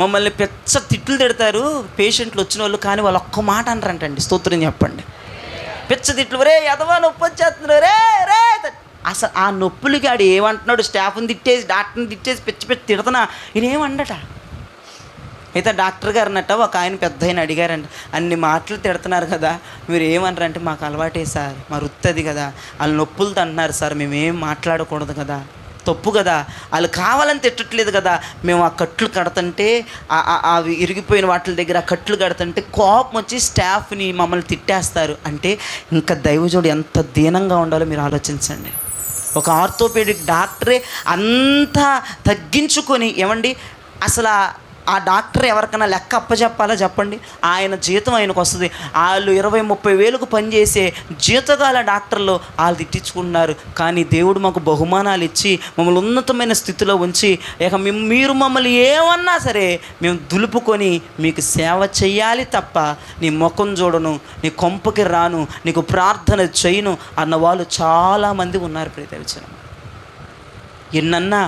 S1: మమ్మల్ని పెద్ద తిట్లు తిడతారు పేషెంట్లు వచ్చిన వాళ్ళు, కానీ వాళ్ళు ఒక్క మాట అనరంటండి. స్తోత్రం చెప్పండి. పెద్ద తిట్లు, రే ఎదవా నొప్పి వచ్చేస్తున్నారు రే రే. అసలు ఆ నొప్పులకి ఆడు ఏమంటున్నాడు, స్టాఫ్ని తిట్టేసి డాక్టర్ని తిట్టేసి పెచ్చి తిడుతున్నా ఈయనేమండట. అయితే డాక్టర్ గారు అన్నట్ట ఒక ఆయన పెద్ద ఆయన అడిగారంట, అన్ని మాటలు తిడుతున్నారు కదా మీరు ఏమన్నారంటే, మాకు అలవాటే సార్, మా వృత్తి కదా, వాళ్ళు నొప్పులతో అంటున్నారు సార్, మేమేం మాట్లాడకూడదు కదా, తప్పు కదా, వాళ్ళు కావాలని తిట్టట్లేదు కదా, మేము ఆ కట్లు కడుతుంటే అవి ఇరిగిపోయిన వాటి దగ్గర ఆ కట్లు కడుతుంటే కోపం వచ్చి స్టాఫ్ని మమ్మల్ని తిట్టేస్తారు అంటే ఇంకా దైవజనుడు ఎంత దీనంగా ఉండాలో మీరు ఆలోచించండి. ఒక ఆర్థోపెడిక్ డాక్టరే అంతా తగ్గించుకొని, ఏమండి అసలు ఆ డాక్టర్ ఎవరికైనా లెక్క అప్పచెప్పాలా చెప్పండి? ఆయన జీతం ఆయనకు వస్తుంది. వాళ్ళు 20-30 వేలకు పనిచేసే జీతగాల డాక్టర్లు వాళ్ళు తిట్టించుకుంటున్నారు. కానీ దేవుడు మాకు బహుమానాలు ఇచ్చి మమ్మల్ని ఉన్నతమైన స్థితిలో ఉంచి, ఇక మీరు మమ్మల్ని ఏమన్నా సరే మేము దులుపుకొని మీకు సేవ చేయాలి తప్ప నీ ముఖం చూడను, నీ కొంపకి రాను, నీకు ప్రార్థన చేయను అన్న వాళ్ళు చాలామంది ఉన్నారు. ప్రియతమ ఎన్నన్నా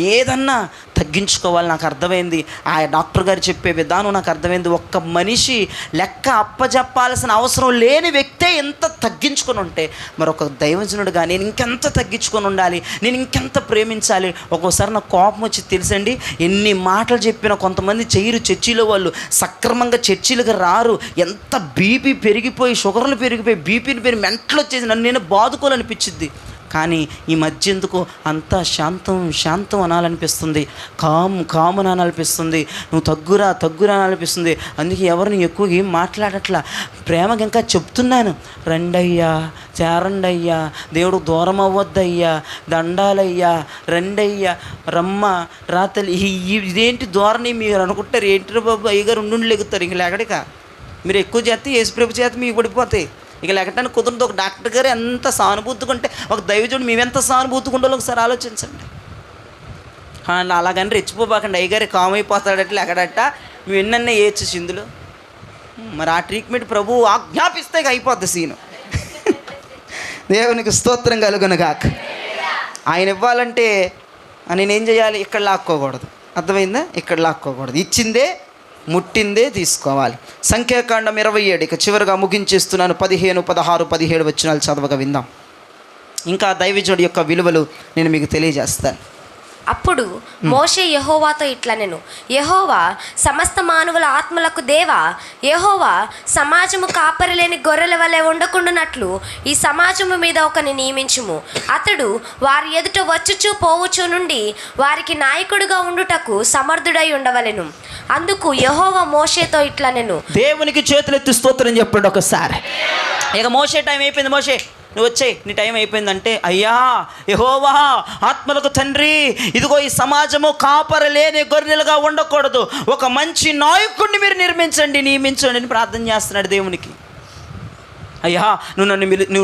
S1: ఏదన్నా తగ్గించుకోవాలి. నాకు అర్థమైంది, ఆ డాక్టర్ గారు చెప్పే విధానం నాకు అర్థమైంది. ఒక్క మనిషి లెక్క అప్పచెప్పాల్సిన అవసరం లేని వ్యక్తే ఎంత తగ్గించుకొని ఉంటే, మరొక దైవజనుడుగా నేను ఇంకెంత తగ్గించుకొని ఉండాలి, నేను ఇంకెంత ప్రేమించాలి. ఒక్కోసారి నాకు కోపం వచ్చి తెలుసండి, ఎన్ని మాటలు చెప్పినా కొంతమంది చెయ్యరు. చర్చిలో వాళ్ళు సక్రమంగా చర్చిలకు రారు. ఎంత బీపీ పెరిగిపోయి, షుగర్లు పెరిగిపోయి, బీపీని పెరిగి మెంటలు వచ్చేసి నన్ను నేను బాదుకోవాలనిపించింది. కానీ ఈ మధ్య ఎందుకు అంతా శాంతం అనాలనిపిస్తుంది, కాము అనాలనిపిస్తుంది, నువ్వు తగ్గురా అనాలనిపిస్తుంది. అందుకే ఎవరిని ఎక్కువగా ఏం మాట్లాడట్లా, ప్రేమకి ఇంకా చెప్తున్నాను, రండయ్యా చేరండయ్యా, దేవుడు దూరం అవ్వద్దయ్యా, దండాలయ్యా, రండయ్యా, రమ్మ రాతలి. ఇదేంటి ధోరణి మీరు అనుకుంటారు, ఏంటి బాబు అయ్యగారు ఉండి లెగుతారు. ఇంక లేకడిక మీరు ఎక్కువ చేస్తే యేసుప్రభు చేత మీకు పడిపోతాయి. ఇక లేకటానికి కుదరదు. ఒక డాక్టర్ గారు ఎంత సానుభూతిగా ఉంటే ఒక దైవజుడు మేమెంత సానుభూతిగా ఉండాలో ఒకసారి ఆలోచించండి. అలాగని రెచ్చిపోబాకండి, అయ్యగారు కామైపోతాడట లేకడట మేము ఎన్నన్నా ఏచ్చు చిందులు. మరి ఆ ట్రీట్మెంట్ ప్రభు ఆజ్ఞాపిస్తే ఇక అయిపోద్ది సీను. దేవునికి స్తోత్రం కలుగునుగాక. ఆయన ఇవ్వాలంటే నేనేం చేయాలి? ఇక్కడ లాక్కోకూడదు. అర్థమైందా? ఇక్కడ లాక్కోకూడదు. ఇచ్చిందే ముట్టిందే తీసుకోవాలి. సంఖ్యాకాండం 27 ఇక చివరిగా ముగించేస్తున్నాను. 15, 16, 17 వచనాలు చదవగా విందాం. ఇంకా దైవజనుడి యొక్క విలువలు నేను మీకు తెలియజేస్తాను.
S3: అప్పుడు మోషే యెహోవాతో ఇట్లనెను, యెహోవా సమస్త మానవుల ఆత్మలకు దేవా, యెహోవా సమాజము కాపరిలేని గొర్రెల వలె ఉండకుండానట్లు ఈ సమాజము మీద ఒకని నియమించుము. అతడు వారి ఎదుట వచ్చుచు పోవుచు నుండి వారికి నాయకుడిగా ఉండుటకు సమర్థుడై ఉండవలెను. అందుకు యెహోవా మోషేతో ఇట్లనెను.
S1: దేవునికి చేతులెత్తి స్తోత్రం చెప్పండి ఒకసారి. ఇక మోషే టైం అయిపోయింది. మోషే నువ్వు వచ్చేయి, నీ టైం అయిపోయిందంటే, అయ్యా యెహోవా ఆత్మలకు తండ్రి, ఇదిగో ఈ సమాజము కాపరలేని గొర్రెలుగా ఉండకూడదు, ఒక మంచి నాయకుడిని మీరు నియమించండి అని ప్రార్థన చేస్తున్నాడు దేవునికి. అయ్యా నువ్వు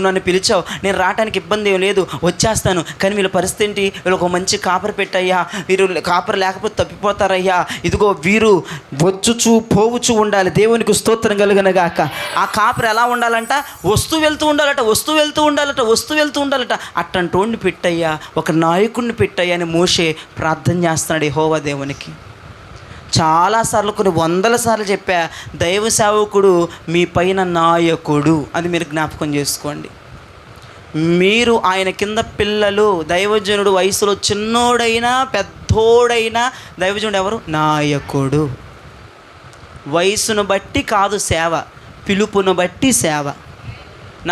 S1: నన్ను పిలిచావు, నేను రావడానికి ఇబ్బంది ఏం లేదు, వచ్చేస్తాను. కానీ వీళ్ళ పరిస్థితి ఏంటి? వీళ్ళు ఒక మంచి కాపరి పెట్టయ్యా, వీరు కాపరి లేకపోతే తప్పిపోతారయ్యా. ఇదిగో వీరు వచ్చుచు పోవుచు ఉండాలి. దేవునికి స్తోత్రం కలుగునుగాక. ఆ కాపరి ఎలా ఉండాలంట? వస్తూ వెళ్తూ ఉండాలట. అట్టంటోడిని పెట్టయ్యా, ఒక నాయకుడిని పెట్టయ్యా అని మోషే ప్రార్థన చేస్తున్నాడు యెహోవా దేవునికి. చాలాసార్లు, కొన్ని 100 సార్లు చెప్పా, దైవ సేవకుడు మీ పైన నాయకుడు. అది మీరు జ్ఞాపకం చేసుకోండి. మీరు ఆయన కింద పిల్లలు. దైవజనుడు వయసులో చిన్నోడైనా పెద్దోడైనా దైవజనుడు ఎవరు? నాయకుడు. వయసును బట్టి కాదు సేవ, పిలుపును బట్టి సేవ.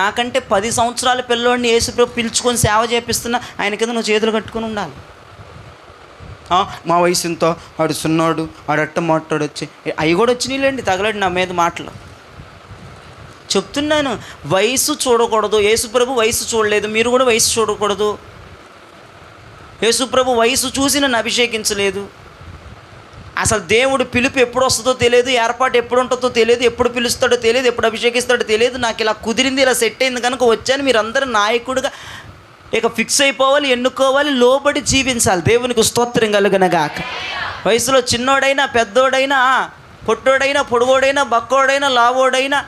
S1: నాకంటే 10 సంవత్సరాల పిల్లోడిని యేసుప్రభు పిలుచుకొని సేవ చేపిస్తున్నా ఆయన కింద నువ్వు చేతులు కట్టుకొని ఉండాలి. మా వయసు ఇంతో, ఆడు సున్నాడు, ఆడట్ట మాట్లాడు వచ్చి అవి కూడా వచ్చినాయిలేండి, తగలడు నా మీద మాటలు. చెప్తున్నాను, వయసు చూడకూడదు. యేసుప్రభు వయసు చూడలేదు, మీరు కూడా వయసు చూడకూడదు. యేసుప్రభు వయసు చూసి నన్ను అభిషేకించలేదు. అసలు దేవుడు పిలుపు ఎప్పుడు వస్తుందో తెలియదు, ఏర్పాటు ఎప్పుడు ఉంటుందో తెలియదు, ఎప్పుడు పిలుస్తాడో తెలియదు, ఎప్పుడు అభిషేకిస్తాడో తెలియదు. నాకు ఇలా కుదిరింది, ఇలా సెట్ అయింది కనుక వచ్చాను. మీరందరూ నాయకుడిగా ఇక ఫిక్స్ అయిపోవాలి, ఎన్నుకోవాలి, లోబడి జీవించాలి. దేవునికి స్తోత్రం కలుగునుగాక. వయసులో చిన్నోడైనా పెద్దోడైనా, పొట్టోడైనా పొడుగోడైనా, బక్కోడైనా లావోడైనా,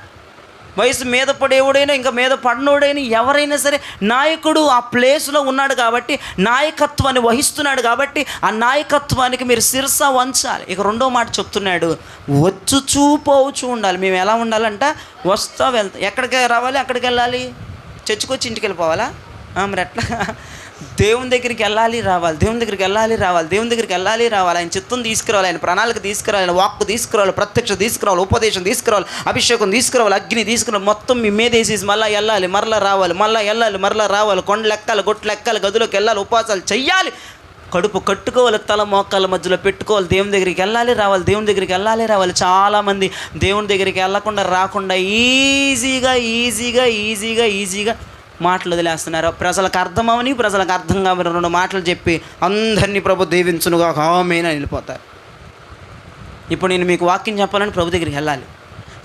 S1: వయసు మీద పడేవాడైనా ఇంకా మీద పడినోడైనా, ఎవరైనా సరే నాయకుడు ఆ ప్లేస్లో ఉన్నాడు కాబట్టి, నాయకత్వాన్ని వహిస్తున్నాడు కాబట్టి, ఆ నాయకత్వానికి మీరు శిరస వంచాలి. ఇక రెండో మాట చెప్తున్నాడు, వచ్చుచూ పోవుచూ ఉండాలి. మేము ఎలా ఉండాలంట? వస్తా వెళ్తా. ఎక్కడికి రావాలి? అక్కడికి వెళ్ళాలి. చర్చికొచ్చి ఇంటికి వెళ్ళిపోవాలా? మరి ఎట్లా? దేవుని దగ్గరికి వెళ్ళాలి రావాలి, దేవుని దగ్గరికి వెళ్ళాలి రావాలి, దేవుని దగ్గరికి వెళ్ళాలి రావాలి. ఆయన చిత్తం తీసుకురావాలి, ఆయన ప్రణాళిక తీసుకురావాలి, ఆయన వాక్కు తీసుకురావాలి, ప్రత్యక్ష తీసుకురావాలి, ఉపదేశం తీసుకురావాలి, అభిషేకం తీసుకురావాలి, అగ్ని తీసుకురావాలి. మొత్తం మీ మీద వేసేసి మళ్ళీ వెళ్ళాలి, మరలా రావాలి, మళ్ళీ వెళ్ళాలి, మరలా రావాలి. కొండలు ఎక్కాలి, గొట్లు ఎక్కాలి, గదులోకి వెళ్ళాలి, ఉపవాసాలు చెయ్యాలి, కడుపు కట్టుకోవాలి, తల మోకాళ్ళ మధ్యలో పెట్టుకోవాలి, దేవుని దగ్గరికి వెళ్ళాలి రావాలి, దేవుని దగ్గరికి వెళ్ళాలి రావాలి. చాలామంది దేవుని దగ్గరికి వెళ్ళకుండా రాకుండా ఈజీగా మాటలు వదిలేస్తున్నారు. ప్రజలకు అర్థమవని, ప్రజలకు అర్థం కావని 2 మాటలు చెప్పి అందరినీ ప్రభు దీవించునుగా ఆమేన్ అని వెళ్ళిపోతారు. ఇప్పుడు నేను మీకు వాక్యం చెప్పాలని ప్రభు దగ్గరికి వెళ్ళాలి,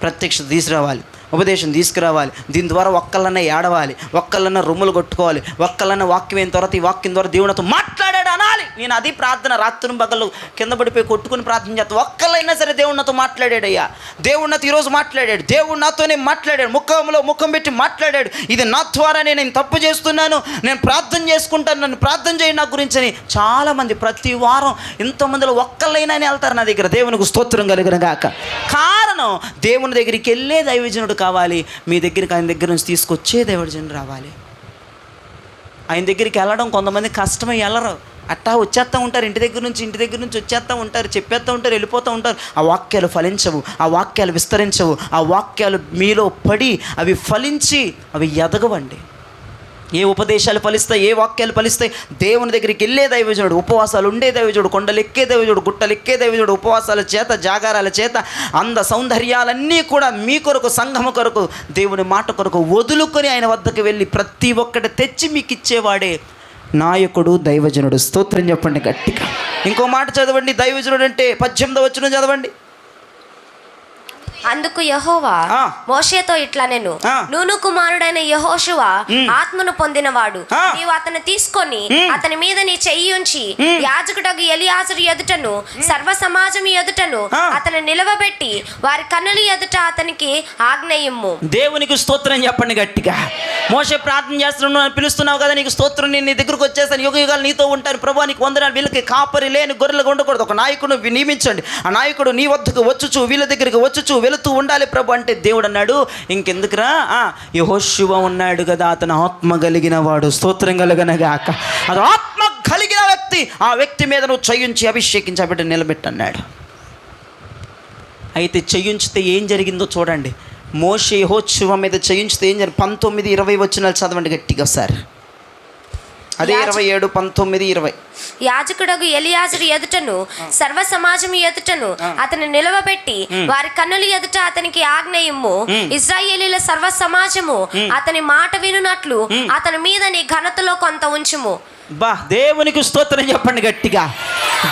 S1: ప్రత్యక్షత తీసుకురావాలి, ఉపదేశం తీసుకురావాలి. దీని ద్వారా ఒక్కళ్ళన్నా ఏడవాలి, ఒక్కళ్ళన్నా రొమ్ములు కొట్టుకోవాలి, ఒక్కళ్ళన్నా వాక్యం అయిన తర్వాత ఈ వాక్యం ద్వారా దేవునితో మాట్లాడాడు అనాలి. నేను అది ప్రార్థన, రాత్రి పగళ్ళు కింద పడిపోయి కొట్టుకుని ప్రార్థన చేస్తాను. ఒక్కళ్ళైనా సరే దేవుడు నాతో మాట్లాడాడయ్యా, దేవుడు నాతో ఈరోజు మాట్లాడాడు, దేవుడు నాతోనే మాట్లాడాడు, ముఖంలో ముఖం పెట్టి మాట్లాడాడు. ఇది నా ద్వారానే నేను తప్పు చేస్తున్నాను, నేను ప్రార్థన చేసుకుంటాను, నన్ను ప్రార్థన చేయండి నా గురించి అని. చాలామంది ప్రతి వారం ఇంతమందిలో ఒక్కళ్ళైనా వెళ్తారు నా దగ్గర. దేవునికి స్తోత్రం కలుగునుగాక. కారణం, దేవుని దగ్గరికి వెళ్ళే దైవజనుడు కావాలి, మీ దగ్గరికి ఆయన దగ్గర నుంచి తీసుకొచ్చే దైవజనుడు రావాలి. ఆయన దగ్గరికి వెళ్ళడం కొంతమంది కష్టమై వెళ్ళరు, అట్టా వచ్చేస్తూ ఉంటారు, ఇంటి దగ్గర నుంచి వచ్చేస్తూ ఉంటారు, చెప్పేస్తూ ఉంటారు, వెళ్ళిపోతూ ఉంటారు. ఆ వాక్యాలు ఫలించవు, ఆ వాక్యాలు విస్తరించవు, ఆ వాక్యాలు మీలో పడి అవి ఫలించి అవి ఎదగవండి. ఏ ఉపదేశాలు ఫలిస్తాయి, ఏ వాక్యాలు ఫలిస్తాయి? దేవుని దగ్గరికి వెళ్ళే దైవజనుడు, ఉపవాసాలు ఉండే దైవజనుడు, కొండలెక్కే దైవజనుడు, గుట్టలెక్కే దైవజనుడు, ఉపవాసాల చేత, జాగారాల చేత, అంద సౌందర్యాలన్నీ కూడా మీ కొరకు, సంఘము కొరకు, దేవుని మాట కొరకు వదులుకొని ఆయన వద్దకు వెళ్ళి ప్రతి ఒక్కటి తెచ్చి మీకు ఇచ్చేవాడే నాయకుడు, దైవజనుడు. స్తోత్రం చెప్పండి గట్టిగా. ఇంకో మాట చదవండి, దైవజనుడు అంటే 18వ వచనం చదవండి.
S3: అందుకు యెహోవా
S1: ఆ.
S3: మోషేతో ఇట్లా నేను
S1: ఆ.
S3: నూను కుమారుడైన యెహోషువ ఆత్మను పొందినవాడు,
S1: ఆ.
S3: నీవు అతను తీసుకొని అతని మీద నీ చెయ్యి ఉంచి యాజకుడగు ఎలియాజరు ఎదుటను సర్వ సమాజం ఎదుటను
S1: ఆ.
S3: అతను నిలవబెట్టి వారి కన్నుల ఎదుట అతనికి ఆజ్ఞయిమ్ము.
S1: దేవునికి స్తోత్రం చెప్పండి గట్టిగా. మోషే ప్రార్థన చేస్తున్నావు, పిలుస్తున్నావు కదా, నీకు స్తోత్రం, నేను నీ దగ్గరకు వచ్చేస్తాను, యుగ యుగాలు నీతో ఉంటాను ప్రభు, నీకు వందనాలు. వీళ్ళకి కాపరి లేని గొర్రెలుగా ఉండకూడదు, ఒక నాయకుడు నియమించండి, ఆ నాయకుడు నీ వద్దకు వచ్చుచు వీళ్ళ దగ్గరికి వచ్చుచు వెళుతూ ఉండాలి ప్రభు అంటే దేవుడు అన్నాడు ఇంకెందుకురా, యెహోషువ ఉన్నాడు కదా, అతను ఆత్మ కలిగిన వాడు, స్తోత్రం కలగనగాక. అది ఆత్మ కలిగిన వ్యక్తి, ఆ వ్యక్తి మీద నువ్వు చెయ్యించి అభిషేకించి బిడ్డ నిలబెట్టన్నాడు. అయితే చెయ్యించితే ఏం జరిగిందో చూడండి. మోషే యెహోషువ మీద చెయ్యించితే ఏం జరిగింది? 19-20 వచనాలు చదవండి గట్టిగా సార్. అదే 27, 19, 20.
S3: యాజకుడగు ఎలియాజరు ఎదుటను సర్వ సమాజం ఎదుటను అతను నిలవబెట్టి వారి కన్నుల ఎదుట అతనికి ఆజ్ఞయిమ్ము. ఇశ్రాయేలీల సర్వ సమాజము అతని మాట వినునట్లు అతని మీద నీ ఘనతలో కొంత ఉంచుము.
S1: బా దేవునికి స్తోత్రం చెప్పండి గట్టిగా.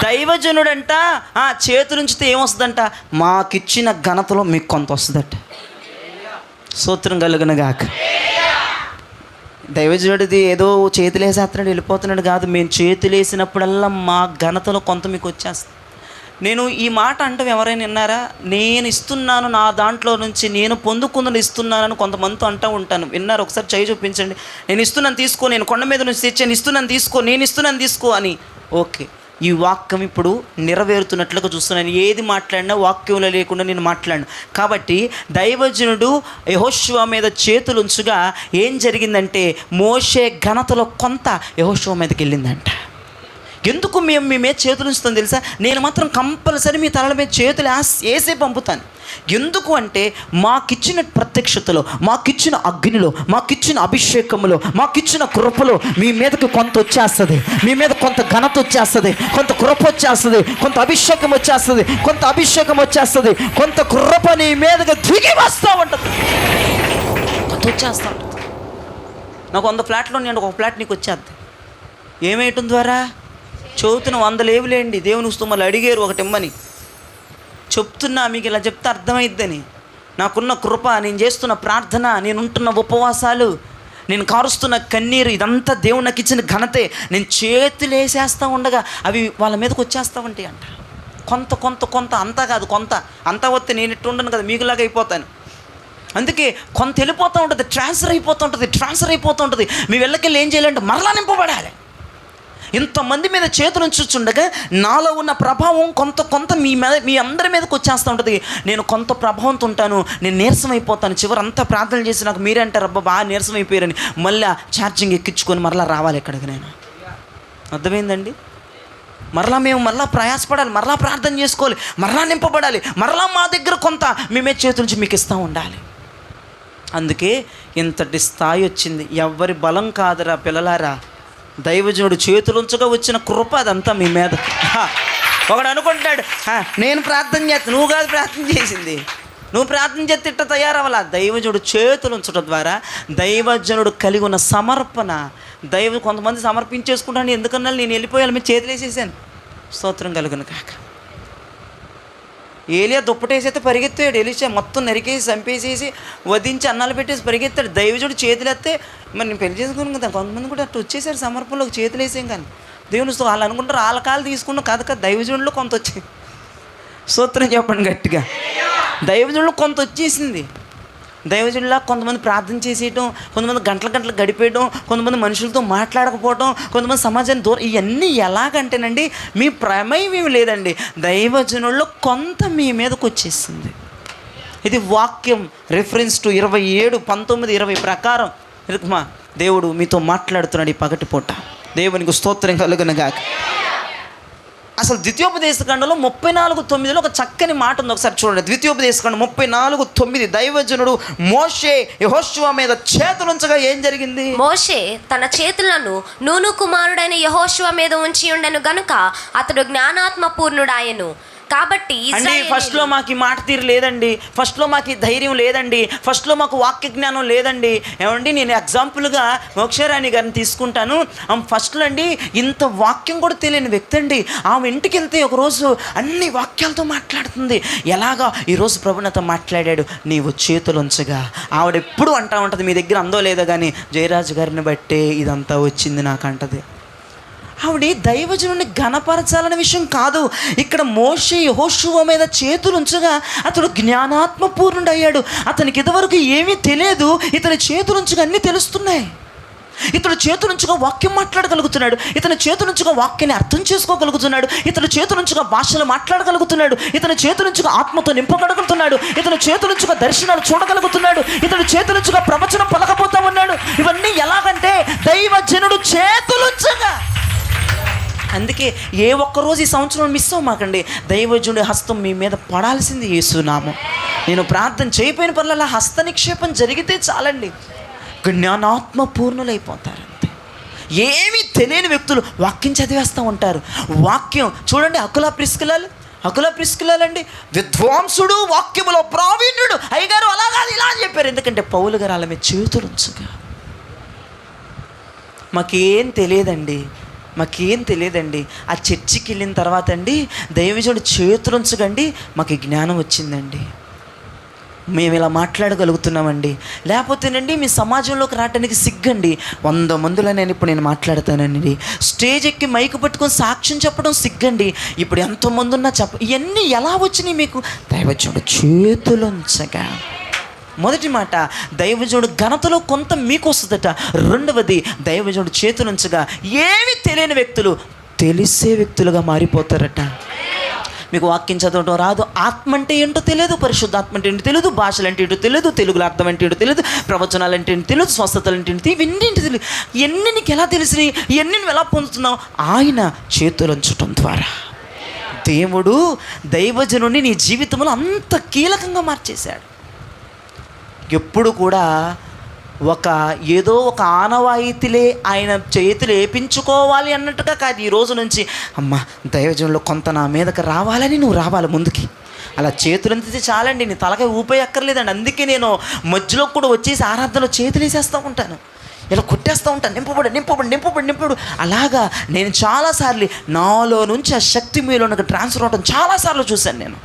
S1: దైవజనుడంట చేతులుంచితే ఏమొస్తుందంట? మాకిచ్చిన ఘనతలో మీకు కొంత వస్తుందట. స్తోత్రం కలుగునగాక. దైవజనుడిది ఏదో చేతులేసేస్తున్నాడు వెళ్ళిపోతున్నాడు కాదు, మేము చేతులేసినప్పుడల్లా మా ఘనతలో కొంత మీకు వచ్చేస్తుంది. నేను ఈ మాట అంటాం ఎవరైనా విన్నారా? నేను ఇస్తున్నాను, నా దాంట్లో నుంచి నేను పొందుకున్నది ఇస్తున్నానని కొంతమందితో అంటూ ఉంటాను. విన్నారు? ఒకసారి చేయి చూపించండి. నేను ఇస్తున్నాను తీసుకో, నేను కొండ మీద నుంచి తెచ్చాను, ఇస్తున్నాను తీసుకో, నేను ఇస్తున్నాను తీసుకో అని. ఓకే, ఈ వాక్యం ఇప్పుడు నెరవేరుతున్నట్లుగా చూస్తున్నాను. ఏది మాట్లాడినా వాక్యంలో లేకుండా నేను మాట్లాడినా కాబట్టి దైవజనుడు యెహోషువ మీద చేతులు ఉంచుగా ఏం జరిగిందంటే మోషే ఘనతలో కొంత యెహోషువ మీదకి వెళ్ళిందంట. ఎందుకు మేము మీ మీద చేతులు ఉంచుతాం తెలుసా? నేను మాత్రం కంపల్సరీ మీ తలల మీద చేతులు వేసే పంపుతాను. ఎందుకు అంటే మాకిచ్చిన ప్రత్యక్షతలో, మాకిచ్చిన అగ్నిలో, మాకిచ్చిన అభిషేకములో, మాకిచ్చిన కృపలో మీ మీదకి కొంత వచ్చేస్తుంది, మీ మీద కొంత ఘనత వచ్చేస్తుంది, కొంత కృప వచ్చేస్తుంది, కొంత అభిషేకం వచ్చేస్తుంది, కొంత అభిషేకం వచ్చేస్తుంది, కొంత కృప నీ మీదకి దిగి వస్తూ ఉంటుంది, కొంత వచ్చేస్తూ ఉంటుంది. నాకు 100 ఫ్లాట్లు నేను ఒక ఫ్లాట్ నీకు వచ్చేద్ది. ఏమేయటం ద్వారా? చదువుతున్న 100 లేవులేండి, దేవుని వస్తువులు అడిగారు ఒకటి ఇమ్మని చెప్తున్నా, మీకు ఇలా చెప్తే అర్థమైద్దని. నాకున్న కృప, నేను చేస్తున్న ప్రార్థన, నేను ఉంటున్న ఉపవాసాలు, నేను కారుస్తున్న కన్నీరు, ఇదంతా దేవుడు నాకు ఇచ్చిన ఘనతే. నేను చేతులు వేసేస్తూ ఉండగా అవి వాళ్ళ మీదకి వచ్చేస్తూ ఉంటాయి అంట. కొంత కొంత కొంత, అంతా కాదు, కొంత అంతా వస్తే నేను ఇట్టు ఉండను కదా, మీకులాగా అయిపోతాను. అందుకే కొంత వెళ్ళిపోతూ ఉంటుంది, ట్రాన్స్ఫర్ అయిపోతూ ఉంటుంది. మీ వెళ్ళకెళ్ళి ఏం చేయాలంటే మరలా నింపబడాలి. ఇంతమంది మీద చేతులు ఉంచుచుండగా నాలో ఉన్న ప్రభావం కొంత మీ అందరి మీదకి వచ్చేస్తూ ఉంటుంది. నేను కొంత ప్రభావంతో ఉంటాను, నేను నీరసం అయిపోతాను. చివరి అంతా ప్రార్థన చేసి నాకు మీరే అంటారు అబ్బా బాగా నీరసం అయిపోయారని, మళ్ళీ ఛార్జింగ్ ఎక్కించుకొని మరలా రావాలి ఇక్కడికి. నేను అర్థమైందండి? మరలా ప్రయాసపడాలి, మరలా ప్రార్థన చేసుకోవాలి, మరలా నింపబడాలి, మరలా మా దగ్గర కొంత మీ మీద చేతుల నుంచి మీకు ఇస్తూ ఉండాలి. అందుకే ఇంతటి స్థాయి వచ్చింది. ఎవరి బలం కాదురా పిల్లలారా, దైవజనుడు చేతులుంచగా వచ్చిన కృప అదంతా మీ మీద. ఒకడు అనుకుంటాడు నేను ప్రార్థన చేస్తాను, నువ్వు కాదు ప్రార్థన చేసింది, నువ్వు ప్రార్థన చేస్తే ఇట్ట తయారవ్వాలా. దైవజనుడు చేతులు ఉంచడం ద్వారా దైవజనుడు కలిగి ఉన్న సమర్పణ, కొంతమంది సమర్పించేసుకుంటాను, ఎందుకన్నా నేను వెళ్ళిపోయాలి, మీరు చేతులు వేసేసాను. స్తోత్రం కలుగును కాక. ఏలియా దుప్పటేసైతే పరిగెత్తాడు, ఎలిషా మొత్తం నరికేసి చంపేసేసి వధించి అన్నాలు పెట్టేసి పరిగెత్తాడు. దైవజుడు చేతులు ఎత్తే మరి నేను పెళ్లి చేసుకున్నాను కదా, కొంతమంది కూడా అట్లా వచ్చేసారు సమర్పణలోకి చేతులు వేసాం. కానీ దేవుని వాళ్ళు అనుకుంటారు వాళ్ళ కాలు తీసుకున్న కాదు దైవజుడిలో కొంత వచ్చాయి. స్తోత్రం చెప్పండి గట్టిగా. దైవజుడిలో కొంత వచ్చేసింది. దైవజనులా కొంతమంది ప్రార్థన చేసేయటం, కొంతమంది గంటలు గడిపేయడం, కొంతమంది మనుషులతో మాట్లాడకపోవటం, కొంతమంది సమాజాన్ని దూరం, ఇవన్నీ ఎలాగంటేనండి మీ ప్రమేయం ఏమి లేదండి, దైవజనుల్లో కొంత మీ మీదకి వచ్చేసింది. ఇది వాక్యం రిఫరెన్స్ టు 27, 19, 20 ప్రకారం దేవుడు మీతో మాట్లాడుతున్నాడు ఈ పగటిపూట. దేవునికి స్తోత్రం కలుగునుగాక. అసలు ద్వితీయోపదేశకాండంలో 34:9 ఒక చక్కని మాట ఉంది, ఒకసారి చూడండి. ద్వితీయోపదేశకాండం 34:9 దైవజనుడు మోషే యెహోషువ మీద చేతులుంచగా ఏం జరిగింది?
S3: మోషే తన చేతులను నూను కుమారుడైన యెహోషువ మీద ఉంచి ఉండెను గనుక అతడు జ్ఞానాత్మ పూర్ణుడాయెను. కాబట్టి
S1: అండి ఫస్ట్లో మాకు ఈ మాట తీరు లేదండి, ఫస్ట్లో మాకు ఈ ధైర్యం లేదండి, ఫస్ట్లో మాకు వాక్య జ్ఞానం లేదండి. ఏమండి నేను ఎగ్జాంపుల్గా మోక్షరాణి గారిని తీసుకుంటాను. ఆమె ఫస్ట్లో అండి ఇంత వాక్యం కూడా తెలియని వ్యక్తి అండి. ఆమె ఇంటికి వెళ్తే ఒకరోజు అన్ని వాక్యాలతో మాట్లాడుతుంది. ఎలాగా ఈరోజు ప్రభు నాతో మాట్లాడాడు, నీవు చేతులు ఉంచగా. ఆవిడ ఎప్పుడు అంటూ ఉంటుంది, మీ దగ్గర అందో లేదో కానీ జయరాజు గారిని బట్టే ఇదంతా వచ్చింది నాకు అంటది. ఆవిడ దైవజనుడిని ఘనపరచాలనే విషయం కాదు. ఇక్కడ మోషే యెహోషువ మీద చేతులు ఉంచగా అతడు జ్ఞానాత్మ పూర్ణుడు అయ్యాడు. అతనికి ఇదివరకు ఏమీ తెలియదు, ఇతని చేతులు ఉంచగా అన్నీ తెలుస్తున్నాయి. ఇతడు చేతుల నుంచిగా వాక్యం మాట్లాడగలుగుతున్నాడు, ఇతని చేతుల నుంచిగా వాక్యాన్ని అర్థం చేసుకోగలుగుతున్నాడు, ఇతని చేతుల నుంచిగా భాషలు మాట్లాడగలుగుతున్నాడు, ఇతని చేతుల నుంచిగా ఆత్మతో నింపగలుగుతున్నాడు, ఇతని చేతుల నుంచిగా దర్శనాలు చూడగలుగుతున్నాడు, ఇతని చేతుల నుంచిగా ప్రవచనం పలకపోతా ఉన్నాడు. ఇవన్నీ ఎలాగంటే దైవజనుడు చేతులుంచగా. అందుకే ఏ ఒక్కరోజు ఈ సంవత్సరం మిస్ అవ్వమాకండి. దైవజనుడి హస్తం మీ మీద పడాల్సింది యేసునామం. నేను ప్రార్థన చేయపోయిన పనుల హస్త నిక్షేపం జరిగితే చాలండి, జ్ఞానాత్మ పూర్ణులైపోతారు. అంతే. ఏమీ తెలియని వ్యక్తులు వాక్యం చదివేస్తూ ఉంటారు. వాక్యం చూడండి, అకుల ప్రిస్కిలాలండి విద్వాంసుడు, వాక్యములో ప్రావీణ్యుడు. అయ్యగారు అలా కాదు ఇలా అని చెప్పారు. ఎందుకంటే పౌలు గారు వాళ్ళ మీద చేతులుంచగా. మాకేం తెలియదండి. ఆ చర్చికి వెళ్ళిన తర్వాత అండి దైవజనుడు చేతులుంచగండి మాకు జ్ఞానం వచ్చిందండి, మేము ఇలా మాట్లాడగలుగుతున్నామండి. లేకపోతేనండి మీ సమాజంలోకి రావడానికి సిగ్గండి. 100 మందిలో నేను మాట్లాడతానండి. స్టేజ్ ఎక్కి మైకు పట్టుకొని సాక్ష్యం చెప్పడం సిగ్గండి. ఇప్పుడు ఎంతోమంది ఉన్నా ఇవన్నీ ఎలా వచ్చినాయి మీకు? దైవజనుడు చేతులుంచగా. మొదటి మాట, దైవజనుడు ఘనతలో కొంత మీకు వస్తుందట. రెండవది, దైవజనుడు చేతులుంచగా ఏమీ తెలియని వ్యక్తులు తెలిసే వ్యక్తులుగా మారిపోతారట. మీకు వాక్యం చదవడం రాదు, ఆత్మ అంటే ఏంటో తెలియదు, పరిశుద్ధాత్మ అంటే ఏంటో తెలియదు, భాషలు అంటే ఏంటో తెలియదు, తెలుగులో అర్థం అంటే ఏంటో తెలియదు, ప్రవచనాలు అంటే ఏంటో తెలియదు, స్వస్థతలు అంటే ఏంటి, ఇవన్నీ తెలియదు. ఇవన్నీ నీకు ఎలా తెలిసినాయి? ఇవన్నీ నువ్వు ఎలా పొందుతున్నావు? ఆయన చేతులుంచటం ద్వారా. దేవుడు దైవజనుడిని నీ జీవితంలో అంత కీలకంగా మార్చేశాడు. ఎప్పుడు కూడా ఏదో ఒక ఆనవాయితీలే ఆయన చేతులు వేయించుకోవాలి అన్నట్టుగా కాదు. ఈ రోజు నుంచి అమ్మ దైవజనులో కొంత నా మీదకి రావాలని నువ్వు రావాలి ముందుకి. అలా చేతులు అందితే చాలండి, నీ తలకాయ ఊపే అక్కర్లేదండి. అందుకే నేను మధ్యలో కూడా వచ్చేసి ఆరాధనలో చేతులు వేసేస్తూ ఉంటాను, ఇలా కొట్టేస్తూ ఉంటాను, నింపబడి. అలాగా నేను చాలాసార్లు నాలో నుంచి ఆ శక్తి మీలో ట్రాన్స్ఫర్ అవడం చాలాసార్లు చూశాను నేను.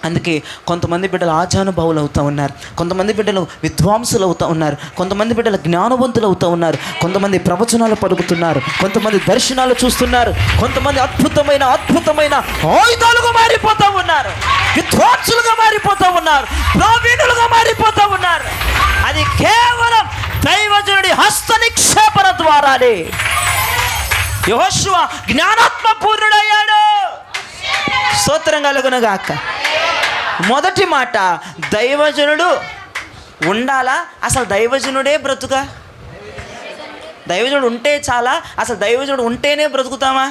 S1: అందుకే కొంతమంది బిడ్డలు ఆజానుభావులు అవుతూ ఉన్నారు, కొంతమంది బిడ్డలు విద్వాంసులు అవుతూ ఉన్నారు, కొంతమంది బిడ్డలు జ్ఞానవంతులు అవుతూ ఉన్నారు, కొంతమంది ప్రవచనాలు పలుకుతున్నారు, కొంతమంది దర్శనాలు చూస్తున్నారు, కొంతమంది అద్భుతమైన ఆయుధాలుగా మారిపోతూ ఉన్నారు, విద్వాంసులుగా మారిపోతూ ఉన్నారు, ప్రావీణులుగా మారిపోతూ ఉన్నారు. అది కేవలం దైవజనుడి హస్త నిక్షేపణ ద్వారానే. యెహోషువ జ్ఞానాత్మ పూర్ణుడయ్యాడు. స్తోత్రం కలుగునుగాక. మొదటి మాట, దైవజనుడు ఉండాలా? అసలు దైవజనుడే బ్రతుకా? దైవజనుడు ఉంటే చాలా? అసలు దైవజనుడు ఉంటేనే బ్రతుకుతామా?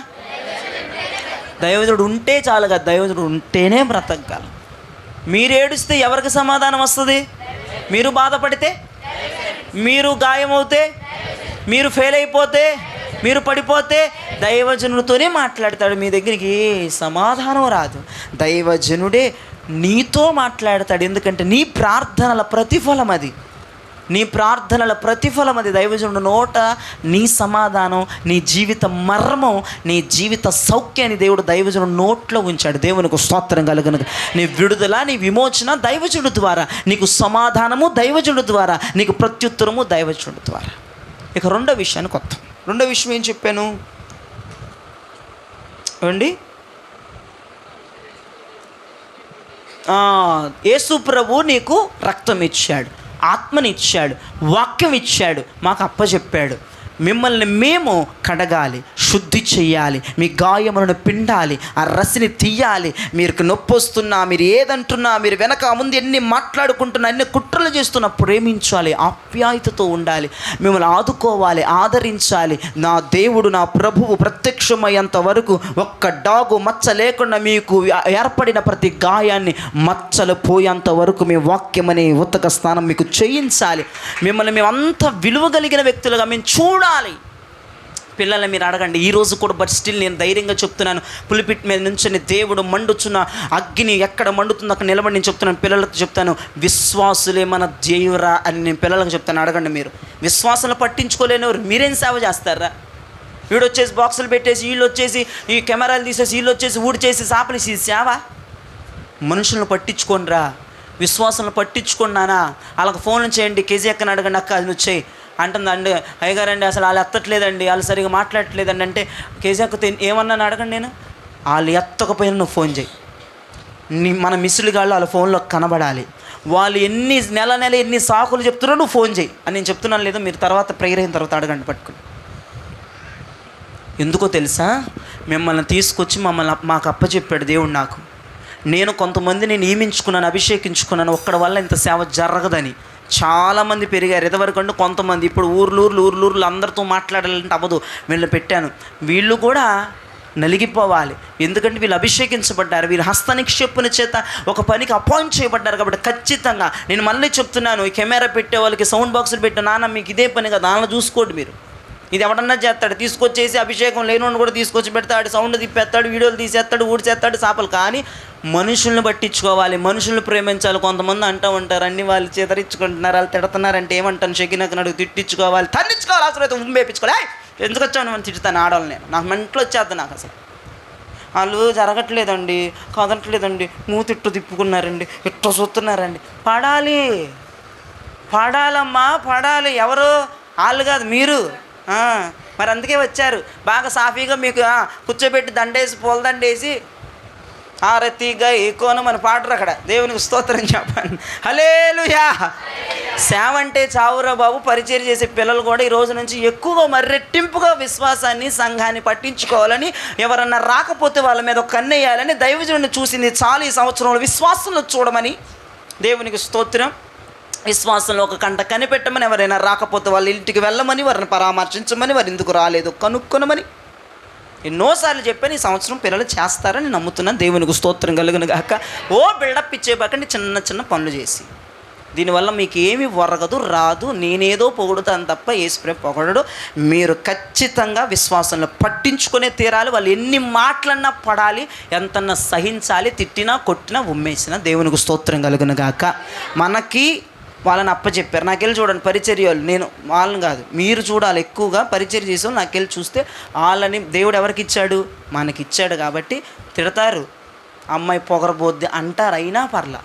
S1: దైవజనుడు ఉంటే చాలు కదా, దైవజనుడు ఉంటేనే బ్రతకగలం. మీరు ఏడుస్తే ఎవరికి సమాధానం వస్తుంది? మీరు బాధపడితే, మీరు గాయమవుతే, మీరు ఫెయిల్ అయిపోతే, మీరు పడిపోతే దైవజనుడితోనే మాట్లాడతాడు. మీ దగ్గరికి సమాధానం రాదు. దైవజనుడే నీతో మాట్లాడతాడు. ఎందుకంటే నీ ప్రార్థనల ప్రతిఫలం అది. దైవజనుడు నోట నీ సమాధానం, నీ జీవిత మర్మం, నీ జీవిత సౌఖ్యాన్ని దేవుడు దైవజనుడు నోట్లో ఉంచాడు. దేవునికి స్తోత్రం కలుగును. నీ విడుదల, నీ విమోచన దైవజనుడు ద్వారా, నీకు సమాధానము దైవజనుడు ద్వారా, నీకు ప్రత్యుత్తరము దైవజనుడు ద్వారా. ఇక రెండో విషయం ఏం చెప్పాను అండి? యేసు ప్రభు నీకు రక్తం ఇచ్చాడు, ఆత్మనిచ్చాడు, వాక్యం ఇచ్చాడు, మాకు అప్పచెప్పాడు. మిమ్మల్ని మేము కడగాలి, శుద్ధి చెయ్యాలి, మీ గాయములను పిండాలి, ఆ రసిని తీయాలి. మీకు నొప్పి వస్తున్నా, మీరు ఏదంటున్నా, మీరు వెనక ముందు ఎన్ని మాట్లాడుకుంటున్నా, ఎన్ని కుట్రలు చేస్తున్నా ప్రేమించాలి, ఆప్యాయతతో ఉండాలి, మిమ్మల్ని ఆదుకోవాలి, ఆదరించాలి. నా దేవుడు, నా ప్రభువు ప్రత్యక్షమయ్యేంత వరకు ఒక్క డాగు మచ్చ లేకుండా మీకు ఏర్పడిన ప్రతి గాయాన్ని మచ్చలు పోయేంత వరకు మీ వాక్యం అనే ఉతక స్నానం మీకు చేయించాలి. మిమ్మల్ని మేము అంత విలువ కలిగిన వ్యక్తులుగా మేము చూడాలి. పిల్లల్ని మీరు అడగండి ఈరోజు కూడా. బట్ స్టిల్ నేను ధైర్యంగా చెప్తున్నాను, పులిపిట్ మీద నుంచి దేవుడు మండుచున్న అగ్ని ఎక్కడ మండుతుందో అక్కడ నిలబడి నేను చెప్తున్నాను, పిల్లలకు చెప్తాను, విశ్వాసులే మన దేవురా అని నేను పిల్లలకు చెప్తాను. అడగండి మీరు. విశ్వాసాలు పట్టించుకోలేనివారు మీరేం సేవ చేస్తారా? వీడు వచ్చేసి బాక్సులు పెట్టేసి, వీళ్ళు వచ్చేసి ఈ కెమెరాలు తీసేసి, వీళ్ళు వచ్చేసి ఊడి చేసి సాపలేసి సేవ. మనుషులను పట్టించుకోనరా, విశ్వాసాలను పట్టించుకున్నానా? వాళ్ళకి ఫోన్లు చేయండి, కేజీ ఎక్కని అడగండి, అక్క అది వచ్చేయి అంటుందండి. అయ్యగారండి అసలు వాళ్ళు ఎత్తట్లేదండి, వాళ్ళు సరిగా మాట్లాడట్లేదండి అంటే, కేజీ అక్క ఏమన్నాను అడగండి నేను. వాళ్ళు ఎత్తకపోయినా నువ్వు ఫోన్ చేయి. మన మిస్సులు గాళ్ళు వాళ్ళ ఫోన్లో కనబడాలి. వాళ్ళు నెల ఎన్ని సాకులు చెప్తున్నారో నువ్వు ఫోన్ చేయి అని నేను చెప్తున్నాను. లేదా మీరు తర్వాత ప్రేయర్ అయిన తర్వాత అడగండి పట్టుకుని. ఎందుకో తెలుసా? మిమ్మల్ని తీసుకొచ్చి మాకు అప్పచెప్పాడు దేవుడు నాకు. నేను కొంతమందిని నియమించుకున్నాను, అభిషేకించుకున్నాను, ఒక్కడి వల్ల ఇంత సేవ జరగదని. చాలామంది పెరిగారు. ఇదివరకు అంటే కొంతమంది, ఇప్పుడు ఊర్లు అందరితో మాట్లాడాలంటే అవ్వదు. వీళ్ళని పెట్టాను. వీళ్ళు కూడా నలిగిపోవాలి. ఎందుకంటే వీళ్ళు అభిషేకించబడ్డారు, వీళ్ళు హస్తనిక్షేపణ చేత ఒక పనికి అపాయింట్ చేయబడ్డారు. కాబట్టి ఖచ్చితంగా నేను మళ్ళీ చెప్తున్నాను, ఈ కెమెరా పెట్టే వాళ్ళకి, సౌండ్ బాక్సులు పెట్టే, నాన్న మీకు ఇదే పని కదా, దానిలో చూసుకోండి మీరు. ఇది ఎవడన్నా చేస్తాడు, తీసుకొచ్చేసి అభిషేకం లేనివాడిని కూడా తీసుకొచ్చి పెడతాడు, సౌండ్ తిప్పేస్తాడు, వీడియోలు తీసేస్తాడు, ఊడిచేస్తాడు సాపలు. కానీ మనుషుల్ని పట్టించుకోవాలి, మనుషుల్ని ప్రేమించాలి. కొంతమంది అంటూ ఉంటారు, అన్ని వాళ్ళు చేతరించుకుంటున్నారు, వాళ్ళు తిడుతున్నారంటే ఏమంటాను, షకినకు నడుగు తిట్టించుకోవాలి, తన్నించుకోవాలి, అసలు అయితే ఉమ్మేపించుకోవాలి. ఎందుకు వచ్చాను మనం తిట్టుతాను ఆడవాళ్ళు. నేను నాకు మెంట్లో వచ్చేద్దాం. నాకు అసలు వాళ్ళు జరగట్లేదండి, కదలట్లేదండి, తిట్టు తిప్పుకున్నారండి, ఇట్ట చూస్తున్నారండి. పడాలమ్మా, పడాలి. ఎవరు? వాళ్ళు కాదు, మీరు. మరి అందుకే వచ్చారు. బాగా సాఫీగా మీకు కూర్చోబెట్టి దండేసి, పూలదండేసి, ఆరతిగా ఎక్కువను మన పాటరు అక్కడ. దేవునికి స్తోత్రం చెప్పండి. హల్లెలూయా. సేవ అంటే చావురా బాబు. పరిచయం చేసే పిల్లలు కూడా ఈ రోజు నుంచి ఎక్కువగా మరి రెట్టింపుగా విశ్వాసాన్ని, సంఘాన్ని పట్టించుకోవాలని, ఎవరన్నా రాకపోతే వాళ్ళ మీద ఒక కన్నేయాలని దైవజనుడిని చూసింది చాలు. ఈ సంవత్సరంలో విశ్వాసంలో చూడమని దేవునికి స్తోత్రం. విశ్వాసంలో ఒక కంట కనిపెట్టమని, ఎవరైనా రాకపోతే వాళ్ళ ఇంటికి వెళ్ళమని, వారిని పరామర్శించమని, వారు ఎందుకు రాలేదు కనుక్కొనమని ఎన్నోసార్లు చెప్పాను. ఈ సంవత్సరం పిల్లలు చేస్తారని నమ్ముతున్నాను. దేవునికి స్తోత్రం కలుగును గాక. బిల్డప్ ఇచ్చేపాకండి, చిన్న చిన్న పనులు చేసి. దీనివల్ల మీకు ఏమి ఒరగదు, రాదు. నేనేదో పొగుడుతాను తప్ప యేసుప్రభు పొగడడు. మీరు ఖచ్చితంగా విశ్వాసంలో పట్టించుకునే తీరాలి. వాళ్ళు ఎన్ని మాటలన్నా పడాలి, ఎంతన్నా సహించాలి, తిట్టినా కొట్టినా ఉమ్మేసినా. దేవునికి స్తోత్రం కలుగును గాక. మనకి వాళ్ళని అప్పచెప్పారు. నాకెళ్ళి చూడండి పరిచర్య వాళ్ళు. నేను వాళ్ళని కాదు, మీరు చూడాలి. ఎక్కువగా పరిచర్య చేసే వాళ్ళు నాకెళ్ళి చూస్తే వాళ్ళని దేవుడు ఎవరికి ఇచ్చాడు? మనకి ఇచ్చాడు. కాబట్టి తిడతారు, అమ్మాయి పొగరబోద్ది అంటారు. అయినా పర్లా,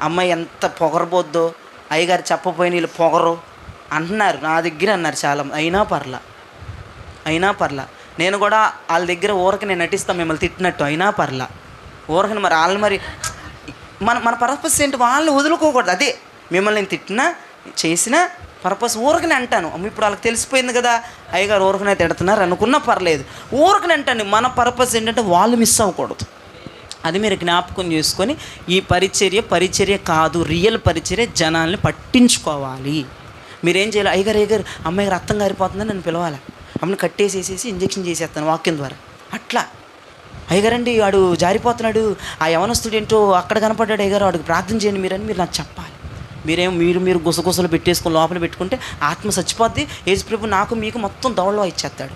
S1: అమ్మాయి ఎంత పొగరబోద్దో, అయ్యగారు చెప్పపోయిన వీళ్ళు పొగరు అంటున్నారు. నా దగ్గర అన్నారు చాలా. అయినా పర్లా నేను కూడా వాళ్ళ దగ్గర ఊరికి నేను నటిస్తాను మిమ్మల్ని తిట్టినట్టు. అయినా పర్లా ఊరకని మరి వాళ్ళు మరి మన పర్పస్ ఏంటి? వాళ్ళని వదులుకోకూడదు. అదే మిమ్మల్ని నేను తిట్టినా చేసినా పర్పస్ ఊరకనే అంటాను. ఇప్పుడు వాళ్ళకి తెలిసిపోయింది కదా, అయ్యగారు ఊరకనే తిడుతున్నారు అనుకున్నా పర్లేదు, ఊరకనే అంటాను. మన పర్పస్ ఏంటంటే వాళ్ళు మిస్ అవ్వకూడదు. అది మీరు జ్ఞాపకం చేసుకొని, ఈ పరిచర్య కాదు, రియల్ పరిచర్య జనాల్ని పట్టించుకోవాలి. మీరేం చేయాలి? అయ్యగారు అమ్మాయి రక్తం గారిపోతుందని నన్ను పిలవాలి, అమ్మని కట్టేసేసేసి ఇంజక్షన్ చేసేస్తాను వాక్యం ద్వారా. అట్లా అయ్యగారండి వాడు జారిపోతున్నాడు, ఆ యవనస్తుడు ఏంటో అక్కడ కనపడ్డాడు, అయ్యగారు వాడికి ప్రార్థన చేయండి మీరని మీరు నాకు చెప్పాలి. మీరు గుసగుసలు పెట్టేసుకొని లోపల పెట్టుకుంటే ఆత్మ చచ్చిపోద్ది. యేసుప్రభు నాకు మీకు మొత్తం దవడలో ఇచ్చేస్తాడు.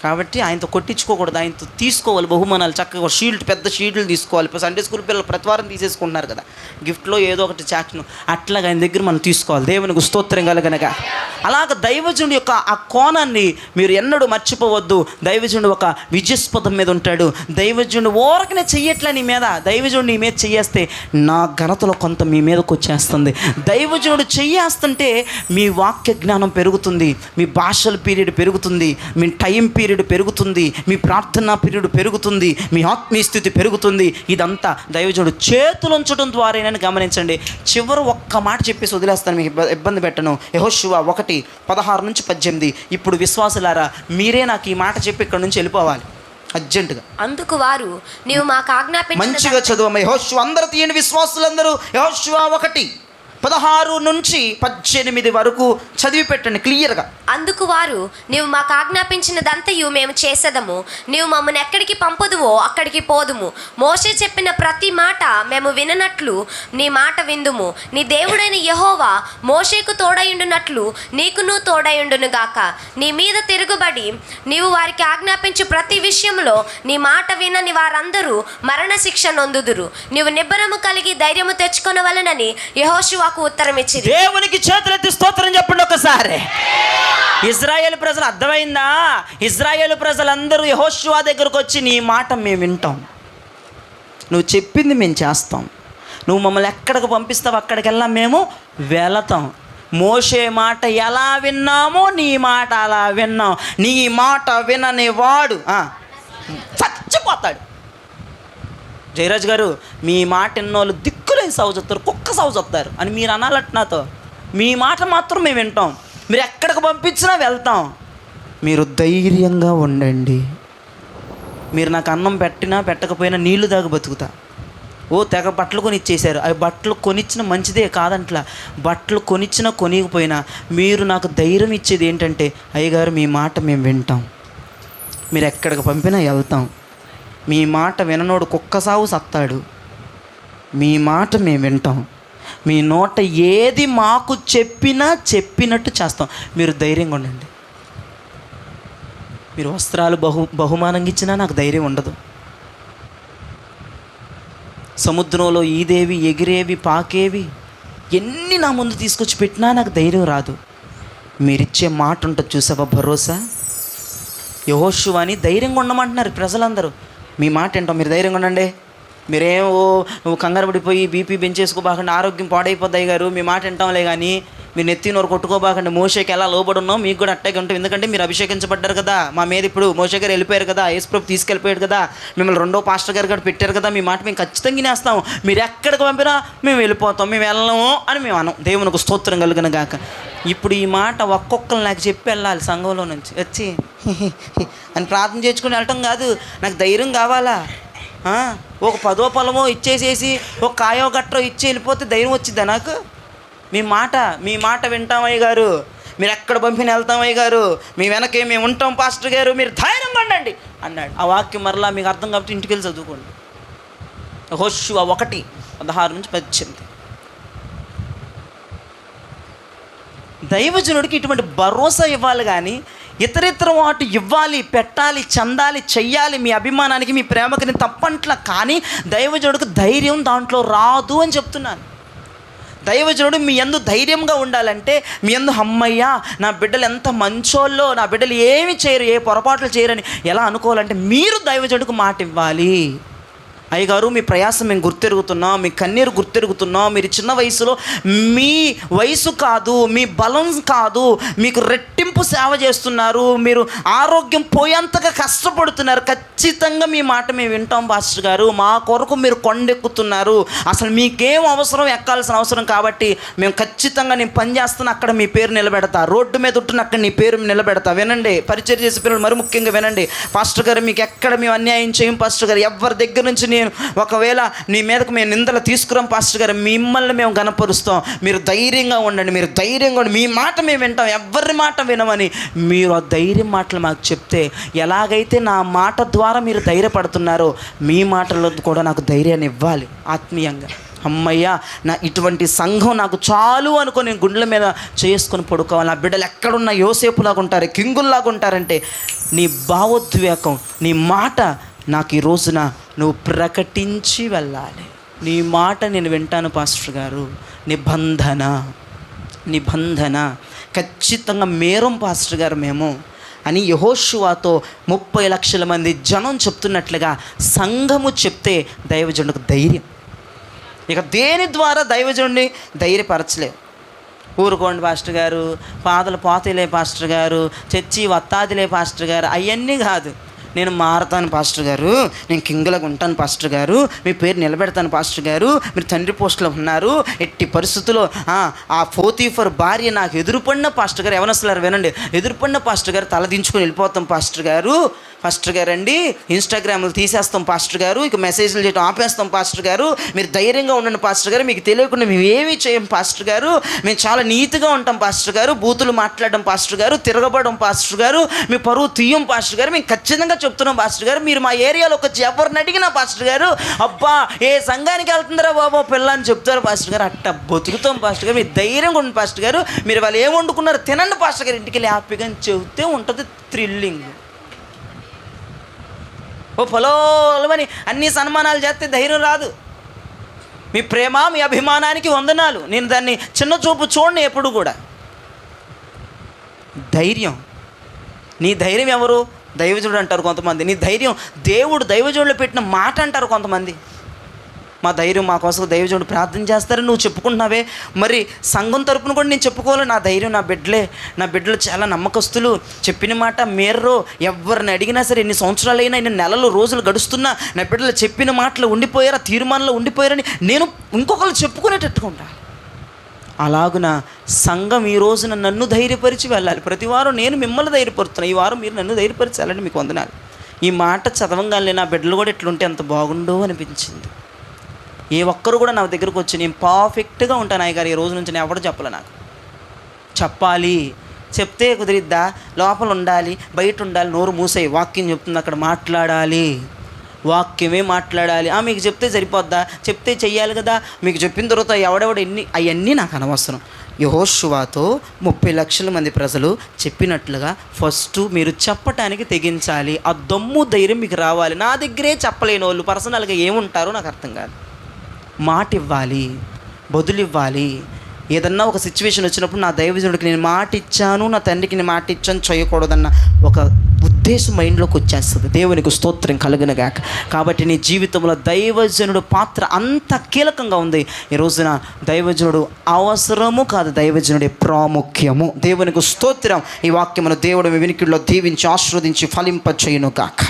S1: కాబట్టి ఆయనతో కొట్టించుకోకూడదు, ఆయనతో తీసుకోవాలి బహుమానాలు. చక్కగా షీల్డ్, పెద్ద షీల్డ్లు తీసుకోవాలి. ఇప్పుడు సండే స్కూల్ పిల్లలు ప్రతివారం తీసేసుకుంటున్నారు కదా గిఫ్ట్లో ఏదో ఒకటి చాట్ను. అట్లాగా ఆయన దగ్గర మనం తీసుకోవాలి. దేవునికి స్తోత్రం కలగనగా. అలాగ దైవజనుడి యొక్క ఆ కోణాన్ని మీరు ఎన్నడూ మర్చిపోవద్దు. దైవజనుడు ఒక విజయస్పదం మీద ఉంటాడు. దైవజనుడు ఊరకనే చెయ్యట్లే నీ మీద. దైవజనుడు నీ మీద చెయ్యేస్తే నా ఘనతలో కొంత మీ మీదకి వచ్చేస్తుంది. దైవజనుడు చెయ్యేస్తుంటే మీ వాక్య జ్ఞానం పెరుగుతుంది, మీ భాషల పీరియడ్ పెరుగుతుంది, మీ టైం పీరియడ్ పెరుగుతుంది, మీ ప్రార్థనా పీరియడ్ పెరుగుతుంది, మీ ఆత్మీయ స్థితి పెరుగుతుంది. ఇదంతా దైవజనుడు చేతులు ఉంచడం ద్వారానని గమనించండి. చివరి ఒక్క మాట చెప్పేసి వదిలేస్తాను, మీకు ఇబ్బంది పెట్టను. యెహోషువ 1:16-18. ఇప్పుడు విశ్వాసులారా, మీరే నాకు ఈ మాట చెప్పి ఇక్కడ నుంచి వెళ్ళిపోవాలి అర్జెంటుగా.
S3: అందుకు వారు, నీవు మాకు ఆజ్ఞాపించిన,
S1: మంచిగా చదువు యెహోషువ. అందరూ తీయండి, విశ్వాసులందరూ. యెహోషువ 1. 16 నుంచి 18 వరకు చదివి పెట్టండి క్లియర్గా.
S3: అందుకు వారు, నీవు మాకు ఆజ్ఞాపించినదంతయు మేము చేసేదము, నీవు మమ్మల్ని ఎక్కడికి పంపదువో అక్కడికి పోదుము. మోషే చెప్పిన ప్రతి మాట మేము విననట్లు నీ మాట విందుము. నీ దేవుడైన యెహోవా మోషేకు తోడయుండునట్లు నీకును తోడయుండును గాక. నీ మీద తిరుగుబడి నీవు వారికి ఆజ్ఞాపించు ప్రతి విషయంలో నీ మాట వినని వారందరూ మరణ శిక్ష నొందుదురు. నీవు నిబ్బరము కలిగి ధైర్యము తెచ్చుకొనవలెనని యెహోషువాకు ఉత్తరం ఇచ్చింది.
S1: దేవునికి చేతులెత్తి స్తోత్రం చెప్పండి ఒకసారి. ఇజ్రాయేలు ప్రజలు అర్థమైందా? ఇజ్రాయేలు ప్రజలందరూ యెహోషువ దగ్గరకు వచ్చి నీ మాట మేము వింటాం, నువ్వు చెప్పింది మేము చేస్తాం, నువ్వు మమ్మల్ని ఎక్కడికి పంపిస్తావు అక్కడికెల్లా మేము వెళతాం. మోషే మాట ఎలా విన్నామో నీ మాట అలా విన్నాం. నీ మాట వినని వాడు చచ్చిపోతాడు. జయరాజ్ గారు, మీ మాట ఎన్నోళ్ళు దిక్కులేని సాగు చెప్తారు, కుక్క సాగు చెప్తారు అని మీరు అనాలట నాతో. మీ మాట మాత్రం మేము వింటాం, మీరు ఎక్కడికి పంపించినా వెళ్తాం. మీరు ధైర్యంగా ఉండండి. మీరు నాకు అన్నం పెట్టినా పెట్టకపోయినా నీళ్లు దాకా బతుకుతా. తెగ బట్టలు కొని ఇచ్చేశారు. అవి బట్టలు కొనిచ్చిన మంచిదే కాదంట్లా, బట్టలు కొనిచ్చినా కొనికపోయినా మీరు నాకు ధైర్యం ఇచ్చేది ఏంటంటే, అయ్యగారు మీ మాట మేము వింటాం, మీరు ఎక్కడికి పంపినా వెళ్తాం. మీ మాట విననోడు కుక్క సాగు సత్తాడు. మీ మాట మేము వింటాం, మీ నోట ఏది మాకు చెప్పినా చెప్పినట్టు చేస్తాం. మీరు ధైర్యంగా ఉండండి. మీరు వస్త్రాలు బహుమానంగా ఇచ్చినా నాకు ధైర్యం ఉండదు. సముద్రంలో ఈదేవి ఎగిరేవి పాకేవి ఎన్ని నా ముందు తీసుకొచ్చి పెట్టినా నాకు ధైర్యం రాదు. మీరిచ్చే మాట ఉంటుంది చూసావా, భరోసా. యెహోషువని ధైర్యంగా ఉండమంటున్నారు ప్రజలందరూ. మీ మాట ఏంటో, మీరు ధైర్యంగా ఉండండి. మీరేమో నువ్వు కంగారు పడిపోయి బీపీ పెంచేసుకోబాకండి, ఆరోగ్యం పాడైపోద్దాయి గారు, మీ మాట వింటాంలే కానీ మీరు నెత్తి నోరు కొట్టుకోబాకండి. మోషేకి ఎలా లోబడి ఉన్నాం మీకు కూడా అట్టాగే ఉంటుంది. ఎందుకంటే మీరు అభిషేకించబడ్డారు కదా మా మీద. ఇప్పుడు మోషే గారు వెళ్ళిపోయారు కదా, యేసుప్రభు తీసుకెళ్ళిపోయాడు కదా, మిమ్మల్ని రెండో పాస్టర్ గారు కూడా పెట్టారు కదా. మీ మాట మేము ఖచ్చితంగా వినేస్తాం. మీరు ఎక్కడికి పంపినా మేము వెళ్ళిపోతాం, మేము వెళ్ళము అని మేము అనం. దేవునికి స్తోత్రం కలుగును గాక. ఇప్పుడు ఈ మాట ఒక్కొక్కరు నాకు చెప్పి వెళ్ళాలి. సంఘంలో నుంచి వచ్చి అని ప్రార్థన చేసుకుని వెళ్ళటం కాదు. నాకు ధైర్యం కావాలా? ఒక 10 పొలమో ఇచ్చేసేసి ఒక కాయో గట్టో ఇచ్చి వెళ్ళిపోతే ధైర్యం వచ్చిద్దా నాకు? మీ మాట వింటామయ్య గారు, మీరు ఎక్కడ పంపిన వెళ్తామయ్య గారు, మీ వెనకే మేము ఉంటాం పాస్టర్ గారు, మీరు ధైర్యంగా ఉండండి అన్నాడు. ఆ వాక్యం మరలా మీకు అర్థం కాబట్టి ఇంటికి వెళ్ళి చదువుకోండి. యెహోషువ 1:16 నుంచి 18. దైవజనుడికి ఇటువంటి భరోసా ఇవ్వాలి కానీ ఇతరితర వాటి ఇవ్వాలి, పెట్టాలి, చెందాలి, చెయ్యాలి. మీ అభిమానానికి మీ ప్రేమకి నేను తప్పంట్లా, కానీ దైవజనుడికి ధైర్యం దాంట్లో రాదు అని చెప్తున్నాను. దైవజనుడు మీ యందు ధైర్యంగా ఉండాలంటే, మీ యందు అమ్మయ్య నా బిడ్డలు ఎంత మంచోళ్ళో, నా బిడ్డలు ఏమి చేయరు, ఏ పొరపాట్లు చేయరని ఎలా అనుకోవాలంటే మీరు దైవజనుడికి మాట ఇవ్వాలి. అయ్యగారు మీ ప్రయాసం మేము గుర్తెరుగుతున్నాం, మీ కన్నీరు గుర్తెరుగుతున్నాం, మీరు చిన్న వయసులో మీ వయసు కాదు, మీ బలం కాదు, మీకు రెట్టింపు సేవ చేస్తున్నారు, మీరు ఆరోగ్యం పోయేంతగా కష్టపడుతున్నారు. ఖచ్చితంగా మీ మాట మేము వింటాం పాస్టర్ గారు, మా కొరకు మీరు కొండెక్కుతున్నారు, అసలు మీకేం అవసరం, ఎక్కాల్సిన అవసరం కాబట్టి మేము ఖచ్చితంగా నేను పని చేస్తాను, అక్కడ మీ పేరు నిలబెడతా, రోడ్డు మీద ఉంటున్న అక్కడ నీ పేరు నిలబెడతా. వినండి పరిచయం చేసే పిల్లలు, మరి ముఖ్యంగా వినండి. పాస్టర్ గారు మీకు ఎక్కడ మేము అన్యాయం చేయం పాస్టర్ గారు, ఎవరి దగ్గర నుంచి నేను ఒకవేళ నీ మీదకు మేము నిందలు తీసుకురాం పాస్టర్ గారు, మిమ్మల్ని మేము గణపరుస్తాం, మీరు ధైర్యంగా ఉండండి, మీరు ధైర్యంగా ఉండి మీ మాట మేము వింటాం, ఎవరి మాట వినమని మీరు ఆ ధైర్యం మాటలు మాకు చెప్తే, ఎలాగైతే నా మాట ద్వారా మీరు ధైర్యపడుతున్నారో మీ మాటల్లో కూడా నాకు ధైర్యాన్ని ఇవ్వాలి ఆత్మీయంగా. అమ్మయ్య నా ఇటువంటి సంఘం నాకు చాలు అనుకొని గుండెల మీద చేసుకొని పడుకోవాలి. నా బిడ్డలు ఎక్కడున్నా యోసేపులాగా ఉంటారు, కింగుల్లాగా ఉంటారంటే నీ భావోద్వేగం, నీ మాట నాకు ఈ రోజున నువ్వు ప్రకటించి వెళ్ళాలి. నీ మాట నేను వింటాను పాస్టర్ గారు. నిబంధన ఖచ్చితంగా మేరం పాస్టర్ గారు మేము అని యెహోషువతో 30 లక్షల మంది జనం చెప్తున్నట్లుగా సంఘము చెప్తే దైవజనుడికి ధైర్యం. ఇక దేని ద్వారా దైవజనుడిని ధైర్యపరచలేదు. ఊరుకోండి పాస్టర్ గారు, పాదలు పోతేలే పాస్టర్ గారు, చర్చి వత్తాదిలే పాస్టర్ గారు, అవన్నీ కాదు. నేను మారతాను పాస్టర్ గారు, నేను కింగులకు ఉంటాను పాస్టర్ గారు, మీ పేరు నిలబెడతాను పాస్టర్ గారు, మీరు తండ్రి పోస్టులో ఉన్నారు, ఎట్టి పరిస్థితుల్లో ఆ పోతీఫర్ భార్య నాకు ఎదురుపడిన పాస్టర్ గారు, ఎవరొస్తున్నారు వినండి, ఎదురుపడిన పాస్టర్ గారు తలదించుకొని వెళ్ళిపోతాం పాస్టర్ గారు, పాస్టర్ గారు అండి ఇన్స్టాగ్రామ్లు తీసేస్తాం పాస్టర్ గారు, ఇక మెసేజ్లు చేయడం ఆపేస్తాం పాస్టర్ గారు, మీరు ధైర్యంగా ఉండండి పాస్టర్ గారు, మీకు తెలియకుండా మేము ఏమీ చేయం పాస్టర్ గారు, మేము చాలా నీతిగా ఉంటాం పాస్టర్ గారు, బూతులు మాట్లాడడం పాస్టర్ గారు, తిరగబడడం పాస్టర్ గారు, మీ పరువు తీయం పాస్టర్ గారు, మేము ఖచ్చితంగా చెప్తున్నాం పాస్టర్ గారు, మీరు మా ఏరియాలో వచ్చి ఎవరిని అడిగినా పాస్టర్ గారు, అబ్బా ఏ సంఘానికి వెళ్తుందిరా బాబా పిల్ల అని చెప్తారు పాస్టర్ గారు. అట్ట బతుకుతాం పాస్టర్ గారు, మీరు ధైర్యంగా ఉండండి పాస్టర్ గారు, మీరు వాళ్ళు ఏం వండుకున్నారు తినండి పాస్టర్ గారు, ఇంటికి వెళ్ళి హ్యాపీగా చెబితే ఉంటుంది థ్రిల్లింగ్. ఓ పొలోమని అన్ని సన్మానాలు చేస్తే ధైర్యం రాదు. మీ ప్రేమ మీ అభిమానానికి వందనాలు, నేను దాన్ని చిన్న చూపు చూడని ఎప్పుడు కూడా. ధైర్యం, నీ ధైర్యం ఎవరు? దైవజనుడు అంటారు కొంతమంది, నీ ధైర్యం దేవుడు దైవజనుడు పెట్టిన మాట అంటారు కొంతమంది. మా ధైర్యం మా కోసం దైవజనుడు ప్రార్థన చేస్తారని నువ్వు చెప్పుకుంటున్నావే, మరి సంఘం తరపున కూడా నేను చెప్పుకోవాలి. నా ధైర్యం నా బిడ్డలు చాలా నమ్మకస్తులు, చెప్పిన మాట మేర్రో, ఎవరిని అడిగినా సరే ఎన్ని సంవత్సరాలైనా ఎన్ని నెలలు రోజులు గడుస్తున్నా నా బిడ్డలు చెప్పిన మాటలు ఉండిపోయారా, తీర్మానంలో ఉండిపోయారని నేను ఇంకొకరు చెప్పుకునేటట్టుగా ఉండాలి. అలాగున సంఘం ఈ రోజున నన్ను ధైర్యపరిచి వెళ్ళాలి. ప్రతి వారం నేను మిమ్మల్ని ధైర్యపరుస్తున్నాను, ఈ వారం మీరు నన్ను ధైర్యపరిచి వెళ్ళండి, మీకు వందనాలు. ఈ మాట చదవంగానే నా బిడ్డలు కూడా ఎట్లుంటే ఎంత బాగుండో అనిపించింది. ఏ ఒక్కరు కూడా నా దగ్గరకు వచ్చి నేను పర్ఫెక్ట్గా ఉంటాను అయ్యగారు ఈ రోజు నుంచి నేను ఎవరు చెప్పలే, నాకు చెప్పాలి, చెప్తే కుదిరిద్దా, లోపల ఉండాలి బయట ఉండాలి, నోరు మూసేయి, వాక్యం చెప్తుంది అక్కడ మాట్లాడాలి, వాక్యమే మాట్లాడాలి. మీకు చెప్తే సరిపోద్దా, చెప్తే చెయ్యాలి కదా, మీకు చెప్పిన తర్వాత ఎవడెవడు అవన్నీ నాకు అనవసరం. యెహోషువతో 30 లక్షల మంది ప్రజలు చెప్పినట్లుగా ఫస్ట్ మీరు చెప్పటానికి తెగించాలి, ఆ దమ్ము ధైర్యం మీకు రావాలి. నా దగ్గరే చెప్పలేని వాళ్ళు పర్సనల్గా ఏముంటారో నాకు అర్థం కాదు. మాట ఇవ్వాలి, బదులు ఇవ్వాలి. ఏదన్నా ఒక సిచ్యువేషన్ వచ్చినప్పుడు నా దైవజనుడికి నేను మాట ఇచ్చాను, నా తండ్రికి నేను మాట ఇచ్చాను చేయకూడదన్న ఒక ఉద్దేశం మైండ్లోకి వచ్చేస్తుంది. దేవునికి స్తోత్రం కలుగునగాక. కాబట్టి నీ జీవితంలో దైవజనుడు పాత్ర అంత కీలకంగా ఉంది. ఈ రోజున దైవజనుడు అవసరము కాదు, దైవజనుడి ప్రాముఖ్యము. దేవునికి స్తోత్రం. ఈ వాక్యమును దేవుడు వినికిడిలో దీవించి ఆశీర్వదించి ఫలింప చేయును గాక.